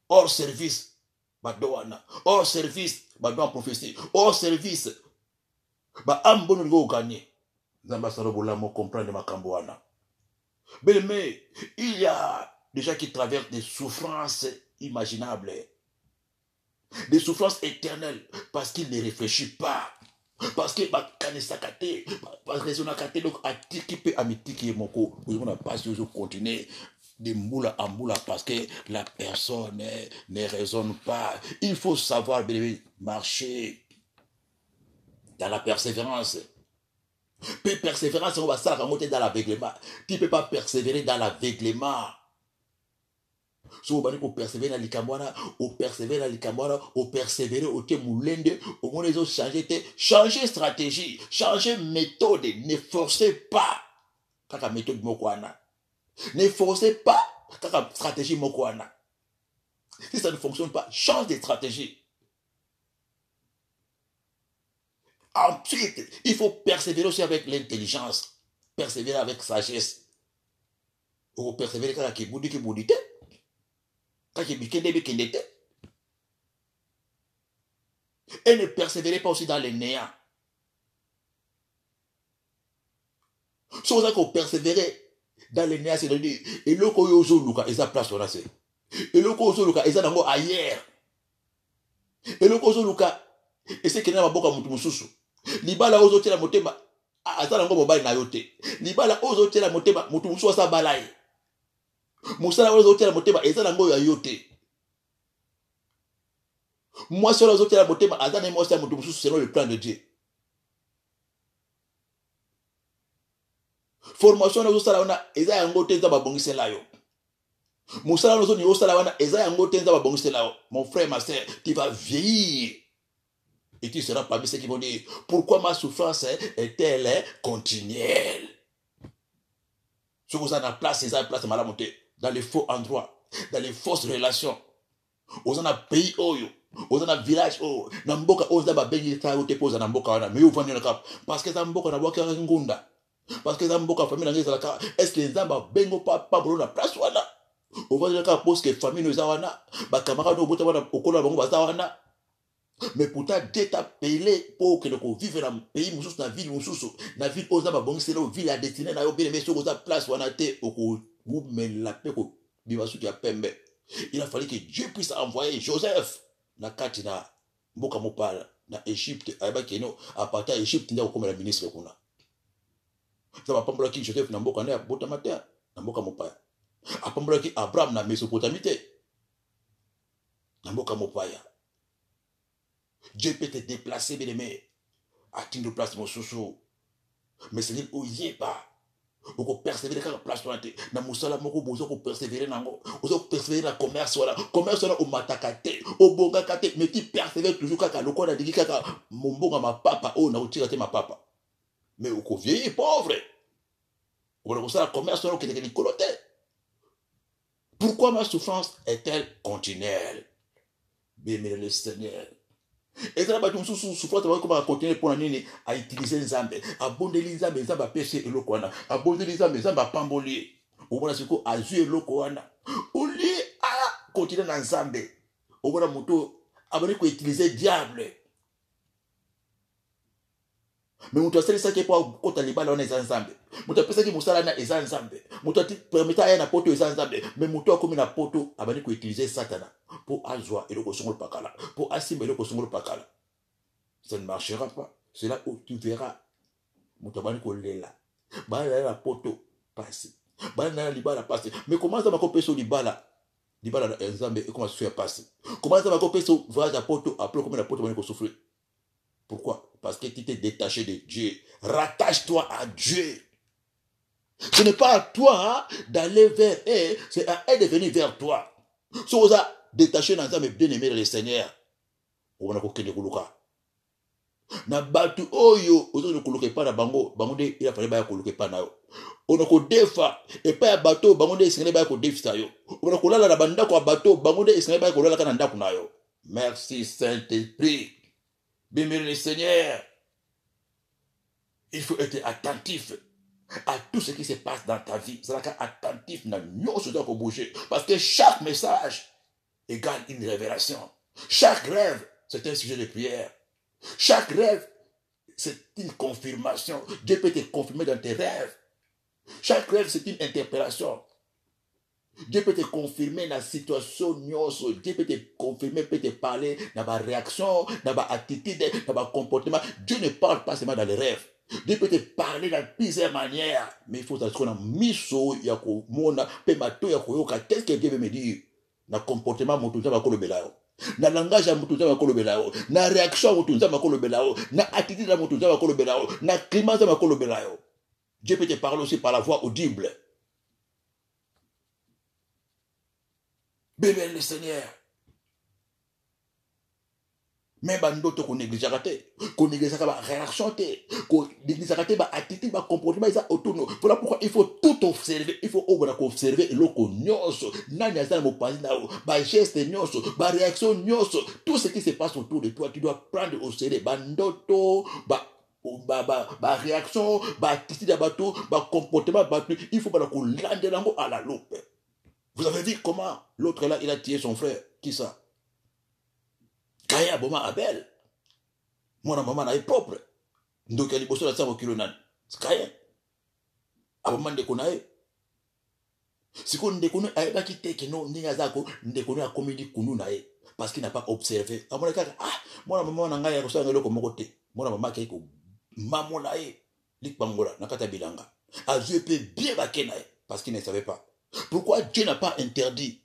hors service badoana hors service badoa prophétie hors service ambono ngo gagner nzamba salo bolamo comprendre makambo wana mais il y a des gens qui traversent des souffrances imaginables, des souffrances éternelles parce qu'ils ne réfléchissent pas, parce que parce que donc atiki pe amitiki moko on a pas toujours continuer de moula en moula parce que la personne ne raisonne pas. Il faut savoir marcher dans la persévérance. Peu persévérance, on va s'arranger dans l'aveuglement. Tu ne peux pas persévérer dans l'aveuglement. Si vous avez persévérer dans l'Ikamwana, ou persévérer dans l'Ikamwana, ou persévérer au Temoulende, au moins les autres changer stratégie, changer méthode, ne forcez pas. Kaka méthode mokwana. Ne forcez pas kaka stratégie mokwana. Si ça ne fonctionne pas, change de stratégie. Ensuite, il faut persévérer aussi avec l'intelligence, persévérer avec sagesse. Ou persévérer quand il y a boudite, quand il y a et ne persévérez pas aussi dans les néants. Si vous avez persévéré dans les néants, c'est-à-dire, et le koyozo luka, ils ont place on a c'est. Et le koyozo luka, ils ont ailleurs. Et le koyozo luka, et c'est qu'il y a un boka mutumusousu. Libala ozo tela motema azala ngo mobali na yote libala ozo tela motema mutu muso sa balai musala ozo tela motema ezala ngo ya yote moi seul ozo tela motema azana mo sa mutu muso selon le plan de Dieu formation ozo sala wana ezaya ngo tenza babongisela yo musala ozo ni osala wana ezaya ngo tenza babongisela yo mon frère ma sœur tu vas vieillir. Et tu seras parmi ceux qui vont dire, pourquoi ma souffrance est-elle continuelle? Si vous avez place, c'est la place de la montée, dans les faux endroits, dans les fausses relations. Vous avez un pays, vous avez un village, Namboka, vous avez un pays, vous avez un Namboka, mais vous avez un cap. Parce que Namboka n'a pas un Ngunda. Parce que Namboka, famille, est-ce que les hommes bengo pas pour la place ou là? Vous avez un cap parce que famille nous a wana, camarades au bout de la au cola bango bazawana. Mais pourtant, Dieu t'a payé pour que nous vivions dans le pays, dans la ville, dans la ville, aux hommes, c'est la ville à destiner, dans la ville, sur la place où on a été, où mais la paix, il a fallu que Dieu puisse envoyer Joseph, dans la Katina, Mboka Mopal, dans l'Égypte, à partir de l'Égypte, comme la ministre. Ça va pas me dire Joseph, dans Mboka Botamata, dans Mboka Mopal. À pas me dire Abraham, dans Mésopotamie, dans Mboka Mopaya. Dieu peut te déplacer, bien aimé, à titre de place, mon chouchou. Mais c'est dit, où il est pas. On peut persévérer quand la place doit être. Dans mon salaire, on peut persévérer dans le commerce, voilà. Commerce, au matakate, au bongakate, mais tu persévères toujours quand le corps a dit que mon bon ma papa, oh, n'a pas ma papa. Mais au vieilli pauvre. On va le commerce, on va le coloter. Pourquoi ma souffrance est-elle continuelle? Bien, mais le Seigneur. Et ça va être souffrance comment continuer pour à utiliser les zambes, à bonner les zambes, à pêcher et le koana, à bonner les zambes, à pambolier. Au moins, c'est quoi, à jouer le koana. Au lieu à continuer dans zambe, au moins, moto, à utiliser diable. Mais on doit ça qui est pour quand les balles on est ensemble. On doit penser que Moussala est ensemble. On doit permettre à un poto est ensemble. Mais on doit comme un poto à utiliser Satana pour ajoie et le kosongol pakala, pour assimiler le kosongol pakala. Ça ne marchera pas. C'est là où tu verras. On doit coller là. Bala la poto passe. Bala la libala passe. Mais comment ça va couper sur libala? Libala ensemble et comment ça se fait passer? Comment ça va couper sur voyage à poto après comme la poto va souffrir? Pourquoi? Parce que tu t'es détaché de Dieu. Rattache-toi à Dieu. Ce n'est pas à toi d'aller vers elle, c'est à elle de venir vers toi. Si vous êtes détaché dans un bien aimé le Seigneur, on va Na batu oyo ozo ne koloke pa na bango de il a fallu ba koloke pa na yo. On ko defa et pas bateau bango de sengele ba ko defisa yo. On ko lala na banda ko bateau bango de sengele ba ko lala kana ndako na yo. Merci Saint-Esprit. Bénir le Seigneur. Il faut être attentif à tout ce qui se passe dans ta vie. C'est là attentif na nyonso doit bouger parce que chaque message égale une révélation. Chaque rêve, c'est un sujet de prière. Chaque rêve, c'est une confirmation. Dieu peut te confirmer dans tes rêves. Chaque rêve, c'est une interpellation. Dieu peut te confirmer dans la situation. Dieu peut te confirmer, peut te parler dans ma réaction, dans ma attitude, dans ma comportement. Dieu ne parle pas seulement dans les rêves. Dieu peut te parler dans plusieurs manières. Mais il faut savoir qu'on a mis sur Yakomona, Pemato, Yakoyoka. Qu'est-ce que Dieu veut me dire? Dans le comportement, mon tout ça va kolobelao. Na langage ya mutu nzamba kolobelao, na réaction ya mutu nzamba kolobelao, na attitude ya mutu nzamba kolobelao, na climat nzamba kolobelao. Dieu peut te parler aussi par la voix audible. Bénir le Seigneur. Mais bandoto ko négligera te, ko négligera ba réaction te, ko négligera te ba attitude ba comportement ça autour. Voilà pourquoi il faut tout observer, il faut observer le ko nyonso, nani azana mo pasi na ba geste nyonso, ba réaction nyonso, tout ce qui se passe autour de toi, tu dois prendre au sérieux bandoto ba réaction, ba attitude bateau, ba comportement bateau, il faut pas ko lande lango à la loupe. Vous avez vu comment l'autre là il a tué son frère, qui ça? Kaya boma Abel. Mwana mama na propre. Ndoki aliboso la sango kilo nan. Kaya. Aboma ndeko na e. Siko ndeko no ayeba ki teke no ndinga zako ndeko no akomidi kunu na e parce qu'il n'a pas observé. Amona kaka mwana mama na ngai ya kosanga loko moko te. Mwana mama ke ko mamona e likbangola nakata bilanga. Azue peut bien bakena e parce qu'il ne savait pas. Pourquoi Dieu n'a pas interdit?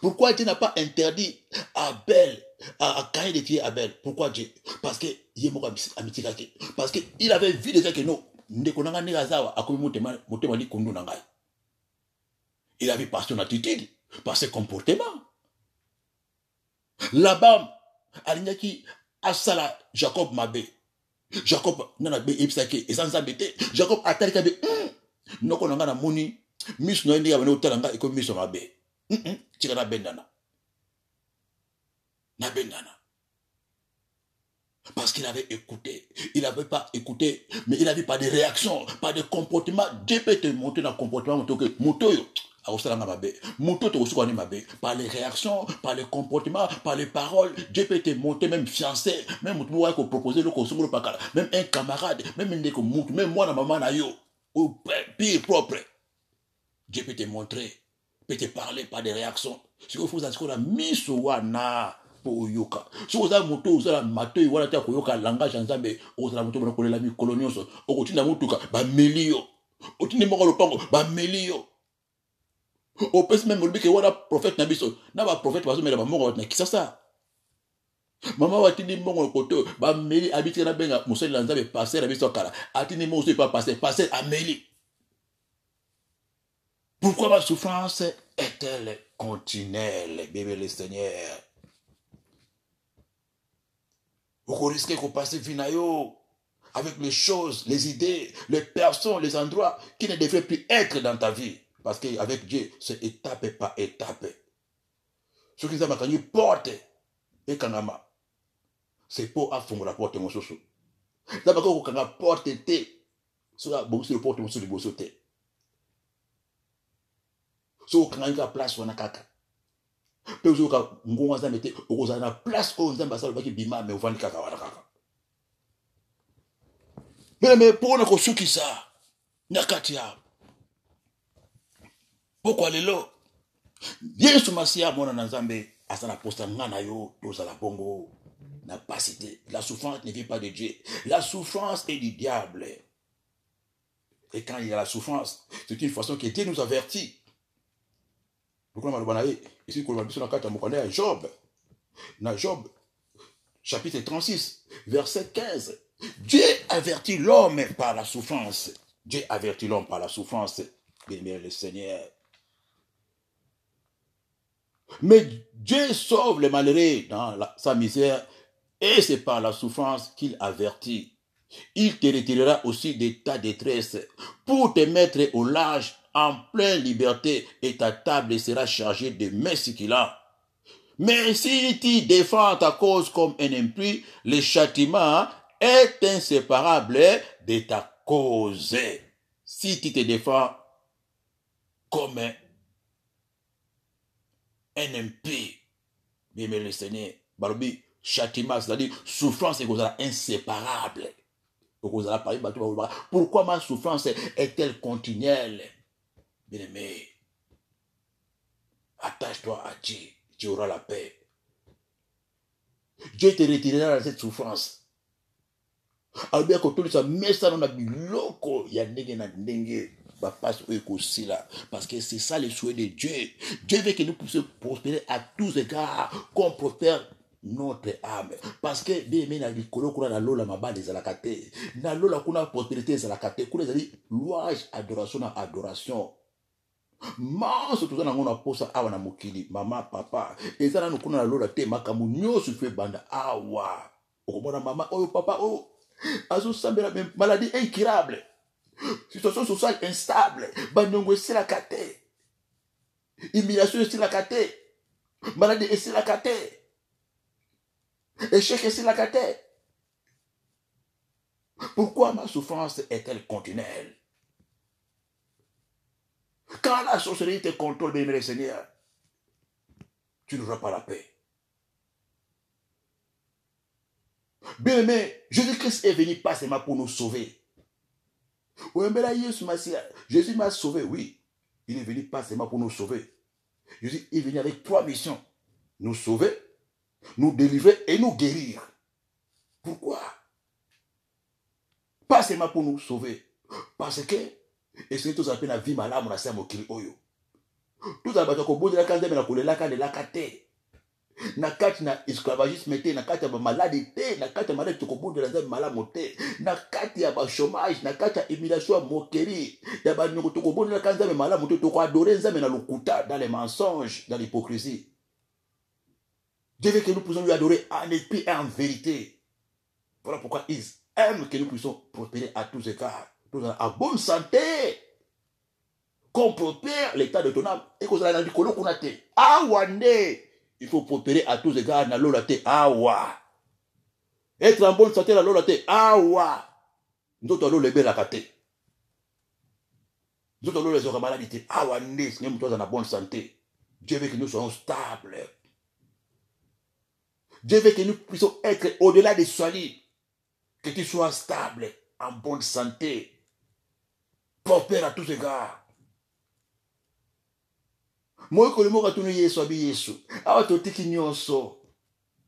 Pourquoi Dieu n'a pas interdit Abel à Caïn de tuer Abel? Pourquoi Dieu? Parce que parce qu'il avait vu déjà que non, il avait par son attitude, par ses comportements. Là-bas, Alignaki Asala Jacob Mabé. Jacob Nanabe Ipsake et sans embêter. Jacob a talikabe. Non, qu'on a moni. Miss Noël a venu au talanga et comme Miss Mabé. Tirana Bendana. Na Bendana. Parce qu'il avait écouté. Il n'avait pas écouté, mais il n'avait pas de réaction, pas de comportement. Dieu peut te montrer dans le comportement. Par les réactions, par les comportements, par les paroles. Dieu peut te montrer, même fiancé, même proposer même un camarade, même moi, maman, ou pire propre. Dieu peut te montrer, peut te parler par des réactions. Ce qu'il faut, c'est qu'on a mis sur Wana. Yoka. Si vous avez moto, vous avez mato, vous avez un langage ensemble, vous avez moto, vous avez la colonie, vous avez un moto, ba melio. Vous avez un moto, ba melio. Au pèse même, vous avez un prophète Nabiso. N'a pas prophète, parce que vous avez un moto, qui c'est ça? Maman, vous avez un moto, ba meli, habité na benga, moussel lanzabe, passer, la biso kala. Atini mo, pas passer, passer à meli. Pourquoi ma souffrance est-elle continuelle, bébé le Seigneur? Vous risquez de passer vinayo avec les choses, les idées, les personnes, les endroits qui ne devraient plus être dans ta vie. Parce qu'avec Dieu, c'est étape par étape. Ce qui est porte et kanama, c'est pour affoncer la porte mon soso. D'abord quand on porte té, sur le porte mon soso bosso té. So quand on a place on a kaka. Peu zo ka ngonga za mete okoza na place o nzamba sa baki bima me ovandi kaka wana kaka. Mais pour na ko suki sa nakati ya. Pourquoi lelo? Yesu masia mona na nzambe asana posta ngana yo toza la bongo na pasité. La souffrance ne vient pas de Dieu. La souffrance est du diable. Et quand il y a la souffrance, c'est une façon que Dieu nous avertit. Pourquoi ici, Job, dans Job, chapitre 36, verset 15, Dieu avertit l'homme par la souffrance. Dieu avertit l'homme par la souffrance. Bien, le Seigneur. Mais Dieu sauve les malheureux dans sa misère Et c'est par la souffrance qu'il avertit. Il te retirera aussi de ta détresse pour te mettre au large en pleine liberté et ta table sera chargée de mets succulents. Mais si tu défends ta cause comme un impie, le châtiment est inséparable de ta cause. Si tu te défends comme un impie, bien le Seigneur, Barbie, châtiment, c'est-à-dire souffrance est inséparable. Pourquoi ma souffrance est-elle continuelle? Bien-aimé, attache-toi à Dieu, tu auras la paix. Dieu te retirera de cette souffrance. Alors bien que tout ça, mais ça, on a vu loco, il y a ndenge parce que c'est ça le souhait de Dieu. Dieu veut que nous puissions prospérer à tous égards, qu'on prospère notre âme. Parce que bien aimé, na lola mabale zalakate, na lola kuna prospérité zalakate, kuna zali louange, adoration na adoration. Manso tout ça na ngona posa awa na mokili, mama, papa, et ça na kuna na lola te makamu nyoso fait banda awa. Okomona mama, oh papa, oh, azo sambela maladie incurable. Situation sociale instable, banyongo c'est la kate, humiliation c'est la kate, maladie c'est la kate, échec c'est la kate. Pourquoi ma souffrance est-elle continuelle? Quand la sorcellerie te contrôle, bien aimé Seigneur, tu n'auras pas la paix. Bien aimé, Jésus-Christ est venu pas seulement pour nous sauver. Jésus m'a sauvé, oui. Il est venu pas seulement pour nous sauver. Jésus est venu avec 3 missions. Nous sauver, nous délivrer et nous guérir. Pourquoi? Pas seulement pour nous sauver. Parce que, et c'est tout ça la vie malade, on a ça mokili oyo. Tout ça va te bout de la case de la couleur de la cate. Na kati na esclavagisme te, na kati ya maladie te, na kati ya maladie to bout de la zone malade moté, na kati ya ba chômage, na kati ya humiliation moquerie, ya ba nyoko to bout de la case de malade moté to ko adorer nzambe na lokuta, dans les mensonges, dans l'hypocrisie. Dieu veut que nous puissions lui adorer en esprit et en vérité. Voilà pourquoi il aime que nous puissions prospérer à tous égards, en bonne santé, qu'on prospère l'état de ton âme, et qu'on a dit qu'on a été. Ah, wande! Il faut prospérer à tous égards dans l'olate. Awa. Être en bonne santé dans l'olate. Awa. Nous avons le bel acate. Nous avons les maladies. Awa né. Nous sommes en bonne santé. Dieu veut que nous soyons stables. Dieu veut que nous puissions être au-delà des soins. Que tu sois stable, en bonne santé. Prospère à tous égards. Moi, que le mot a tourné Yesu, abi Yesu. Awa totiki nyonso.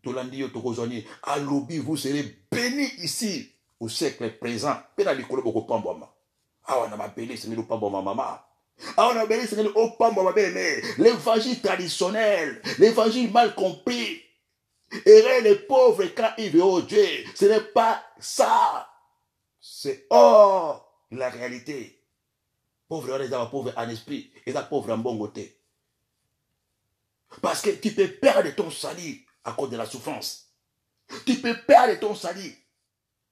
Tolandi yo tokozwani. Alobi, vous serez bénis ici, au siècle présent. Pena likolo boko pamboma. Awa na mabeli, c'est le pamboma mama. Awa na mabeli, c'est le pamboma bene. L'évangile traditionnel, l'évangile mal compris. Errer les pauvres quand ils verront Dieu. Ce n'est pas ça. C'est hors la réalité. Pauvre en esprit, et ça pauvre en bon côté. Parce que tu peux perdre ton salut à cause de la souffrance. Tu peux perdre ton salut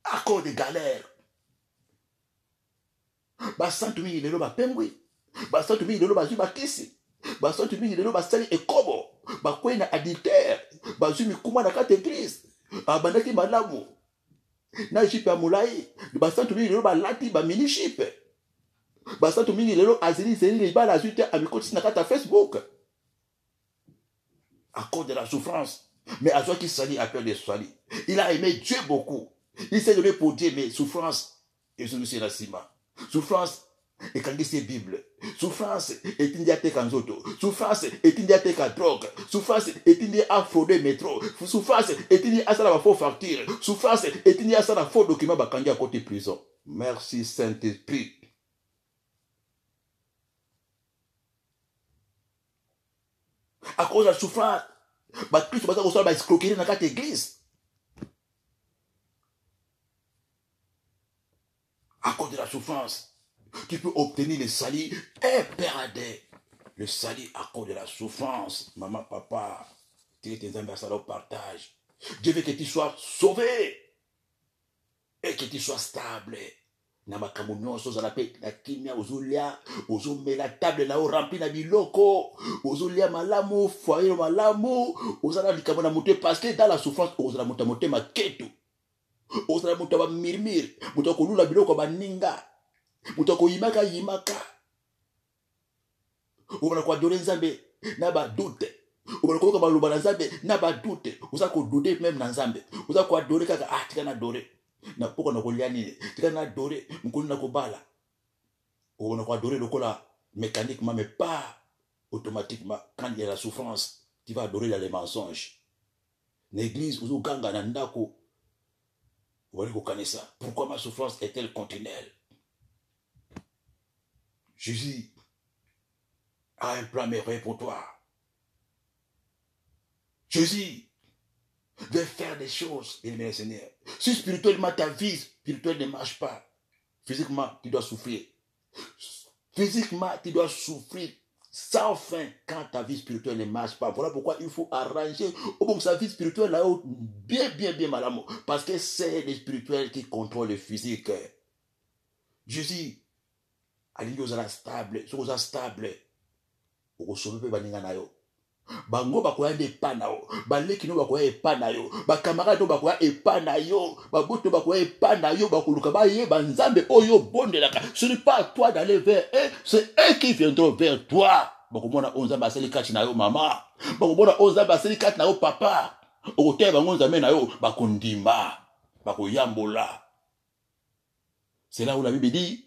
à cause des galères. Basantu mingi lelo ba pengwi. Basantu mingi lelo ba zui ba kisi. Basantu mingi lelo ba sali ekobo. Ba kwe na adultère. Ba zui mikuma na kate église. Abandaki malamu. Na jipe ya mulai. Basantu mingi lelo ba lati ba mini jipe. Basantu mingi lelo azili zeli ba la zui te amikoti na kata Facebook. À cause de la souffrance. Mais à toi qui salit à cause de salit. Il a aimé Dieu beaucoup. Il s'est donné pour Dieu, mais souffrance, et c'est la cima. Souffrance, et quand il c'est Bible. Souffrance, et il y a tes kanzoto. Souffrance, et il y a tes drogue. Souffrance, et il y a fraudé métro. Souffrance, et il y a ça la faux facture. Souffrance, et il y a ça la faux document bakandi à côté prison. Merci Saint-Esprit. À cause de la souffrance, Christ va recevoir escroquerie dans cette église. À cause de la souffrance, tu peux obtenir le salut et perdre le salut à cause de la souffrance. Maman, papa, tu es tes ambassadeurs au partage. Dieu veut que tu sois sauvé et que tu sois stable. Na makambo nyonso ozala pe na kimia ozolia ozomela table na o rempli na biloko ozolia malamu foyer malamu ozala likambo na moto parce que dans la souffrance ozala moto motema ketu ozala moto ba mirmir moto kolula biloko baninga moto koyimaka yimaka obana kwa dore nzambe na ba doute obana ko ba loba na nzambe na ba doute oza ko douter même na nzambe oza ko adorer kaka tika na dore na poko na kolia nini tika na adorer mukulu na kobala on a adorer lokola mécaniquement mais pas automatiquement quand il y a la souffrance tu vas adorer les mensonges l'église ozo ganga na ndako wali ko kanisa pourquoi ma souffrance est-elle continuelle. Jésus a un plan merveilleux pour toi. Jésus veut faire des choses, bien Seigneur. Si spirituellement ta vie spirituelle ne marche pas, physiquement tu dois souffrir. Physiquement tu dois souffrir sans fin quand ta vie spirituelle ne marche pas. Voilà pourquoi il faut arranger sa vie spirituelle là-haut bien malamment. Parce que c'est le spirituel qui contrôle le physique. Jésus a dit aux stable, aux stable, aux sauver baninga na yo. Bango bakoya epa na yo baleki no bakoya epa na yo bakamara no bakoya epa na yo baboto bakoya epa na yo bakoluka bayeba nzambe oyo bondelaka. Ce n'est pas à toi d'aller vers eux, c'est eux qui viendront vers toi. Bakomona onzambe aseli kati na yo mama, bakomona onzambe aseli kati na yo papa, okoteya bango nzambe na yo bakondima bakoyambola. C'est là où la Bible dit: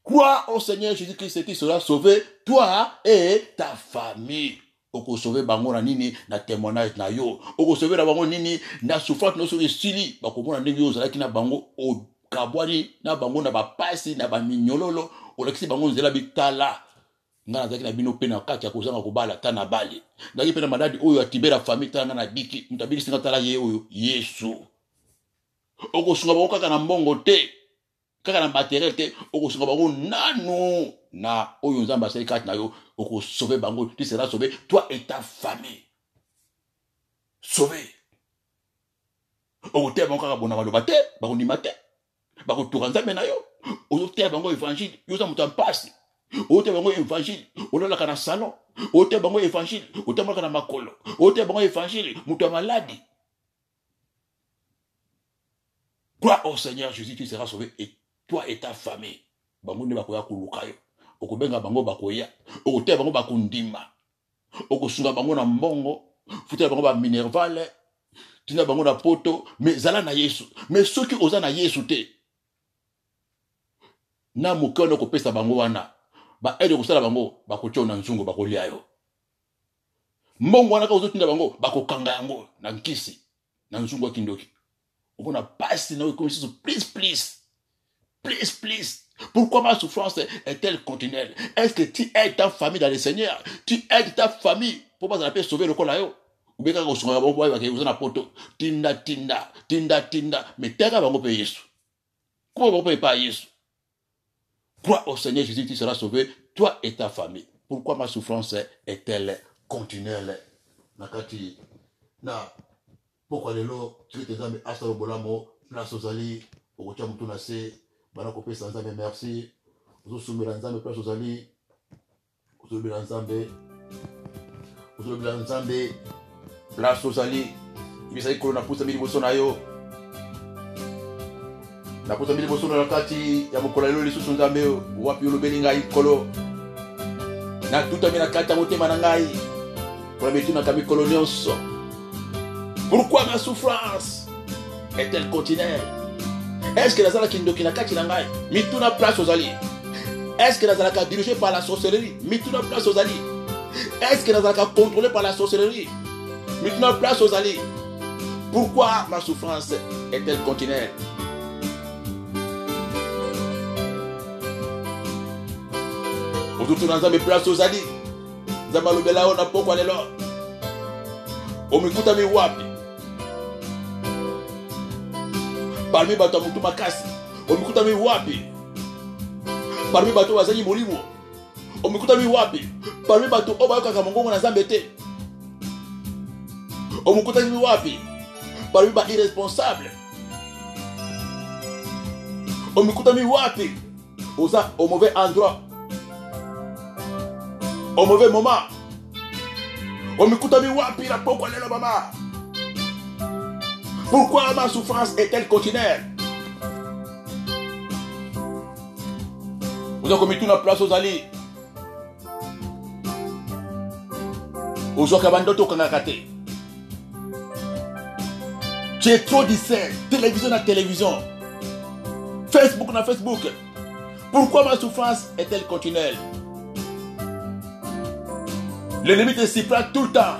crois au Seigneur Jésus-Christ et tu seras sauvé, toi et ta famille. Oko sauver bango na nini na témoignage na yo oko sauver na bango nini na souffrance no so esili bakomona ndenge yo zalaki na bango o kabwani na bango na bapasi na baminyololo olakisi bango nzela bitala ngana zaki na bino pe na kati ya kozanga kobala ta na bali ndaki pe na maladi oyo atibera famille ta na biki mutabiki singa tala ye oyo Yesu oko sunga bango kaka na mbongo te kaka na matériel te oko sunga bango nanu na oyo nzamba asali kati na yo oko sauver bango, tu seras sauvé, toi et ta famille. Sauvé. Oko te bango kaka bona maloba te, bako nimate, bako turanzambe na yo. Oko te bango évangile, yo za mutu mpasi. Oko te bango évangile, ololaka na salon. Oko te bango évangile, otambolaka na makolo. Oko te bango évangile, mutu maladi. Crois au Seigneur Jésus, tu seras sauvé, et toi et ta famille. Bango ne bakoya kuluka yo. Okobenga bango bakoya, okoteya bango bakundima, okosunga bango na mbongo, futela bango ba minervale, tina bango na poto, mais zala na Yesu. Mais ceux qui osa na Yesu te, na mokono kopesa bango wana, ba aide kosala bango, bakotia na nzungu bakolia yo. Mbongo wana ka ozotinda bango, bakokanga yango na nkisi, na nzungu kindoki. Okona pasi na comme si please. Pourquoi ma souffrance est-elle continuelle? Est-ce que tu aides ta famille dans le Seigneur? Tu aides ta famille pour pas la sauver le col. Ou bien quand on se rend à poto, tinda, mais t'es à bango payer Jésus. Comment on peut pas Jésus? Crois au Seigneur Jésus, tu seras sauvé, toi et ta famille. Pourquoi ma souffrance est-elle continuelle? Nakati, na, pourquoi les lots, tu te dis, à ce bolamo, place aux alliés, au retour de ton bana kopé sans nzambe merci ozo soumela nzambe place ozali ozo bela nzambe place ozali ibisa ikolo na pusa mili boso na yo na pusa mili boso na kati ya mokola lelo lisusu nzambe wapi olobeli ngai kolo na tuta mina kati ya motema na ngai pour mettre na kami colonios. Pourquoi ma souffrance est-elle continuelle? Est-ce que Nazala Kindokina Katinangai, Mituna place aux alliés? Est-ce que Nazala dirigé par la sorcellerie? Mituna place aux alliés. Est-ce que Nazala contrôlé par la sorcellerie? Mituna place aux alliés. Pourquoi ma souffrance est-elle continuelle? Aujourd'hui, nous avons place aux alliés. Zamalubela on a pourquoi les lois. Omikuta mi wapi. Parmi bato mutu makasi, omikuta mi wapi? Parmi bato wazanyi molimo, omikuta mi wapi? Parmi bato obayoka kamongongo na Nzambe te, omikuta mi wapi? parmi ba irresponsable. Omikutami wapi, oza au mauvais endroit, au mauvais moment. Omikutami wapi la pourquoi la maman. Pourquoi ma souffrance est-elle continuelle? Vous avez commis toute la place aux alliés. Aux gens qui ont tu es trop distrait. Télévision à télévision. Facebook na Facebook. Pourquoi ma souffrance est-elle continuelle? L'ennemi te siffle tout le temps.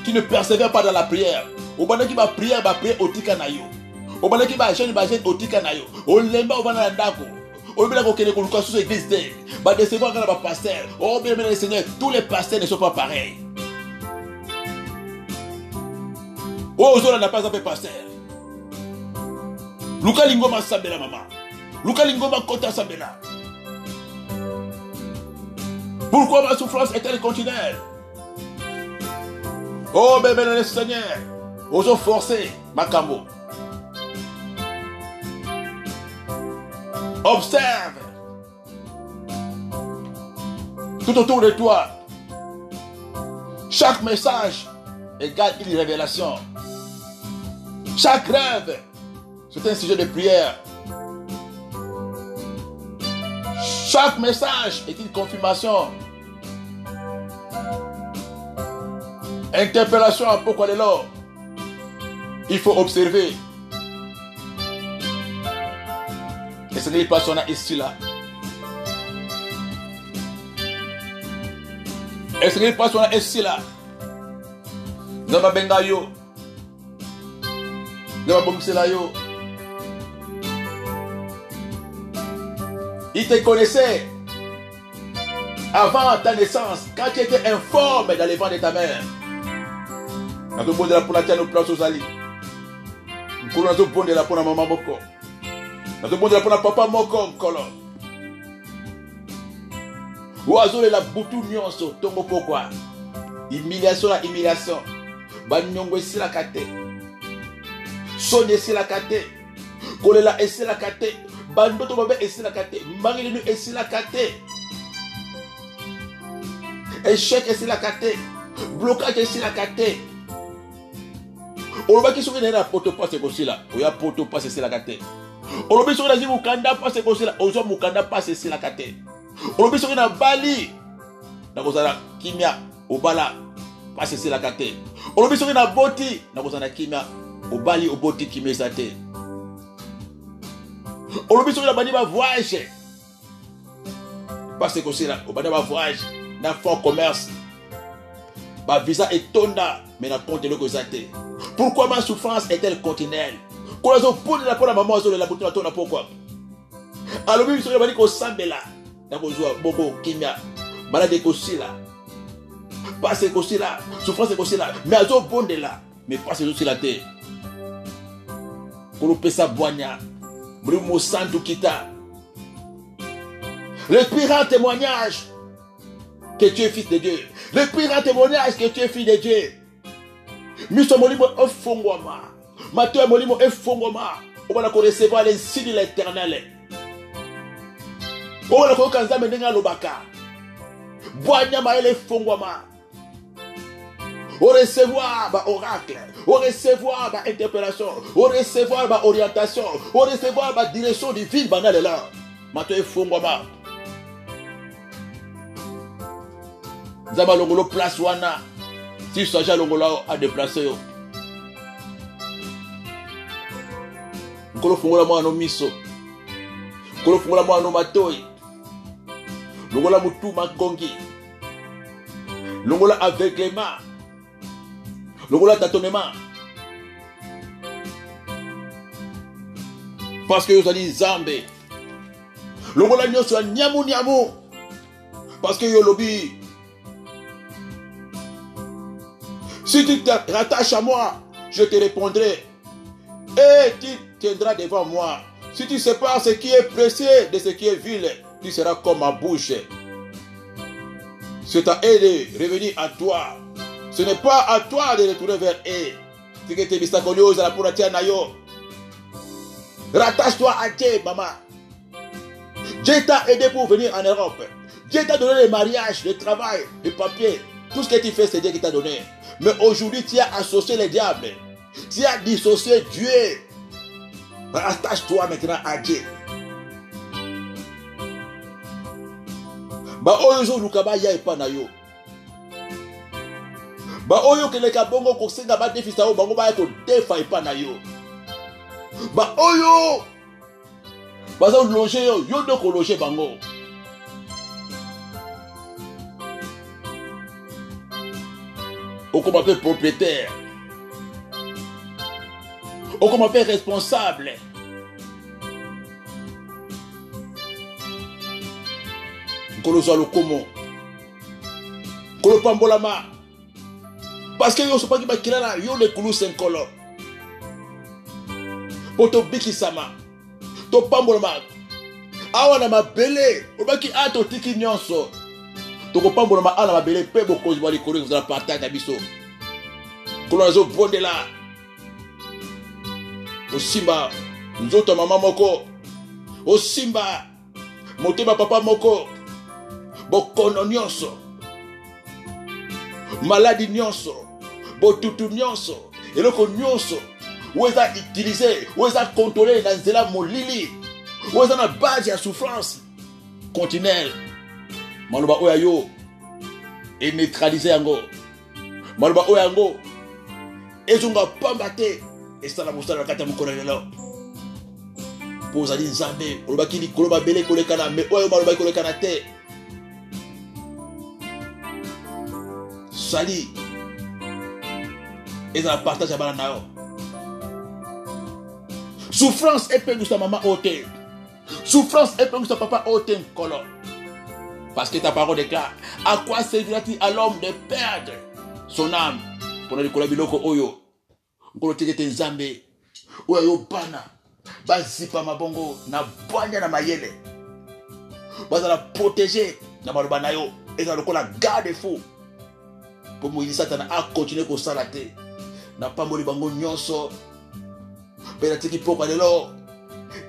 Qui ne persévère pas dans la prière. Au moment qui va prier, va prier au tikanayo. Au moment qui va gêner au tikanayo. Au lemba au bana ndako. Au moment qui va koluka sous l'église de. Va décevoir quand va pasteur. Oh bien le Seigneur, tous les pasteurs ne sont pas pareils. Oh Zola n'a pas appelé pasteur. Luka lingoma sabela maman. Luka lingoma kota sabela. Pourquoi ma souffrance est-elle continuelle? Oh bébé le Seigneur, osons forcer Makambo. Observe tout autour de toi. Chaque message égale une révélation. Chaque rêve, c'est un sujet de prière. Chaque message est une confirmation. Interpellation à pourquoi les lots. Il faut observer. Et ce n'est pas son ici là. Et ce n'est pas son ici là. Zama benga yo. Zama bomsela yo. Il te connaissait avant ta naissance, quand tu étais informe dans les ventres de ta mère. Dans le monde de la pour la tienne, place aux alliés. Dans le monde de la pour la maman Moko. Dans le monde de la pour la papa Moko, Kolo. Oiseau de la boutou nyonso, tombo pourquoi? Humiliation la humiliation. Banyongo esi la kate. Sonne esi la kate. Kolela esi la kate. Bandoto babe esi la kate. Marilinu esi la kate. Échec esi la kate. Blocage esi la kate. Oloba ki soki na poto passe kosi la. Oya poto passe esi la kate. Olobi soki na zi mukanda passe kosi la. Ozo mukanda passe esi la kate. Olobi soki na bali. Na kozala kimia obala passe esi la kate. Olobi soki na boti. Na kozala kimia obali oboti kimia esate. Olobi soki na bani ba voyage. Passe kosi la. Obani ba voyage. Na fond commerce. Ba visa est tonda. Mais na compte le kozate. Pourquoi ma souffrance est-elle continuelle? Quand on pose la maman, on la bouton à pourquoi? Alors, même si on a dit qu'on s'embête là, on a bobo, kimia, malade aussi là, passe aussi là, souffrance aussi là, mais à zo bonde là, mais passe aussi la terre. Pour nous sa boigna, brumo santo kita. Le plus grand témoignage que tu es fils de Dieu. Le plus grand témoignage que tu es fils de Dieu. Miso molimo efongwama. Mathieu molimo efongwama. On va recevoir les signes de l'Éternel. On va kokanza mendenga lobaka. Boanya ma ele fongwama. On recevoir ba oracle, on recevoir ba interpellation, on recevoir ba orientation, on recevoir ba direction divine banale là. Mathieu efongwama. Zama longolo place wana. Si Saja Longola a déplacé, Nkolo fungola mwa no miso, Nkolo fungola mwa no matoi, Longola mutu makongi, Longola aveuglement, Longola tâtonnement. Parce que vous avez dit Zambé, Longola nyonso nyamu nyamu, parce que yo lobi. Si tu te rattaches à moi, je te répondrai. Et tu tiendras devant moi. Si tu sépares ce qui est précieux de ce qui est vil, tu seras comme ma bouche. C'est à eux de revenir à toi. Ce n'est pas à toi de retourner vers eux. Rattache-toi à Dieu, maman. Dieu t'a aidé pour venir en Europe. Dieu t'a donné le mariage, le travail, le papier. Tout ce que tu fais, c'est Dieu qui t'a donné. Mais aujourd'hui, tu as associé les diables. Tu as dissocié Dieu. Rattache-toi maintenant à Dieu. Ba oyo lukaba ya epana yo. Ba oyo keleka bongo kosenga ba defisa o bango ba ko defa epana yo. Ba oyo baza loger yo yo do ko loger bango. O comme appelle propriétaire. O comme appelle responsable. Kolo zo lokomo. Kolo pambolama. Parce que yo so pas ki ba kilala yo le kulu senkolo. Poto biki sama. To pambolama. Awa na mabele, obaki ato tiki nyonso. To ko pambolama ana mabele pe boko zo bali kolo za partage na biso. Kolo zo bondela. Osimba nzoto mama moko. Osimba motema papa moko. Bokono nyonso. Maladie nyonso. Botutu nyonso. Eloko nyonso. Oueza utiliser, oueza contrôler na nzela molili. Oueza na base ya souffrance continuelle. Maloba oya yo et neutraliser yango. Maloba oya yango ezunga pamba te esala mosala kata mokolo lelo. Poza di nzambe, oloba ki likolo mabele kolekana me oyo maloba kolekana te. Sali et ça partage à Balanao. Souffrance et peine de sa maman ôté. Souffrance et peine de sa papa ôté colo. Parce que ta parole déclare à quoi servira-t-il à l'homme de perdre son âme pour le kolabiloko oyo. Ngolo tete nzambe oyo bana bazipa mabongo na bwanya na mayele. Bazala protéger na baloba na yo et ça le kola garde-fou. Pour Moïse Satan a continué comme ça la terre. N'a pas mori bango nyonso. Bela tiki poko lelo.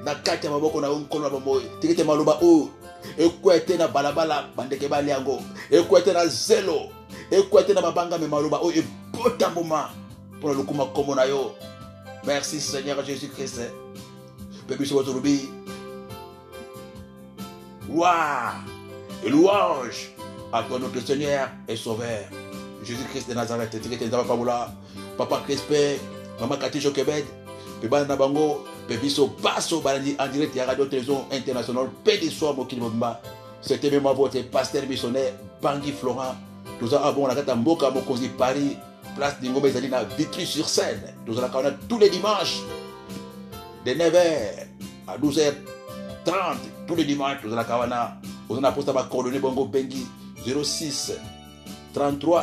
Na kati ya maboko na onkono na bamboy. Tikete maloba o. Ekwete na balabala bandeke bali yango. Ekwete na zelo. Ekwete na mabanga me maloba o e bota mboma. Pour le kuma komo na yo. Merci Seigneur Jésus-Christ. Bébé sur votre rubi. Gloire et louange à toi notre Seigneur et Sauveur. Jésus-Christ de Nazareth, Papa Crispin, Maman Cathy Jokebed, Peba Nabango, Pebiso Basso Balandi en direct à Radio Télévision Internationale, Pédi Soir Mokili Mobimba. C'était même votre pasteur missionnaire Bangui Florent. Nous avons la carte Mboka Mokosi Paris, place d'Ingombe Zalina, Vitry-sur-Seine. Nous allons tous les dimanches, de 9h à 12h30, tous les dimanches, nous allons poster ma coordonnée Bongo Bengi 06 33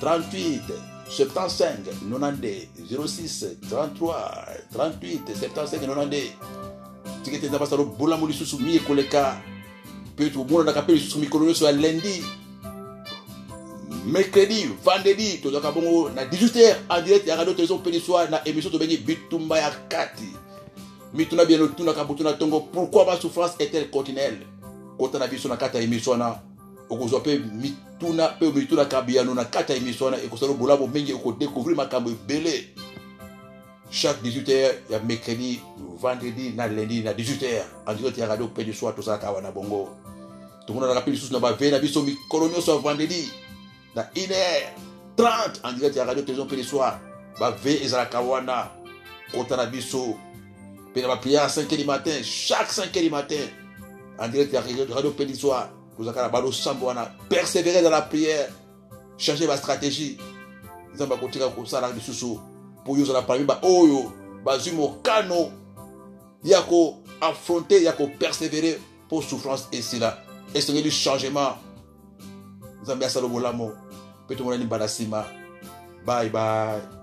38 75 92 06 33 38 75 92. Tikete na basalo bola moli susu mi ekoleka pe to bola na kapeli susu mi kolone so lundi mercredi vendredi to doka bongo na 18h en direct ya radio télévision pe soir na émission to bengi bitumba ya kati mituna bien tuna kabutuna tongo pourquoi ma souffrance est-elle continuelle kota na biso na kata émission na okozwa pe mituna kabiano na kata émission na ekosalo bolabo mengi oko découvrir makambo belé chaque 18h ya mercredi vendredi na lundi na 18h en direct ya radio pe du soir to ça kawana bongo to mona na kapeli susu na ba vena biso mi kolonio so vendredi na 1h30 en direct ya radio télévision pe du soir ba ve ezala kawana kota na biso pe na ba prière à 5h du matin chaque 5h du matin en direct ya radio pe du soir. Vous avez persévérer dans la prière, changer ma stratégie. Vous allez continuer comme ça pour vous parler oyo bazumo kano yako affronter yako persévérer pour souffrance et cela. Et c'est le changement. Vous allez salomolamo. Peut-être mon ani banasima. Bye bye.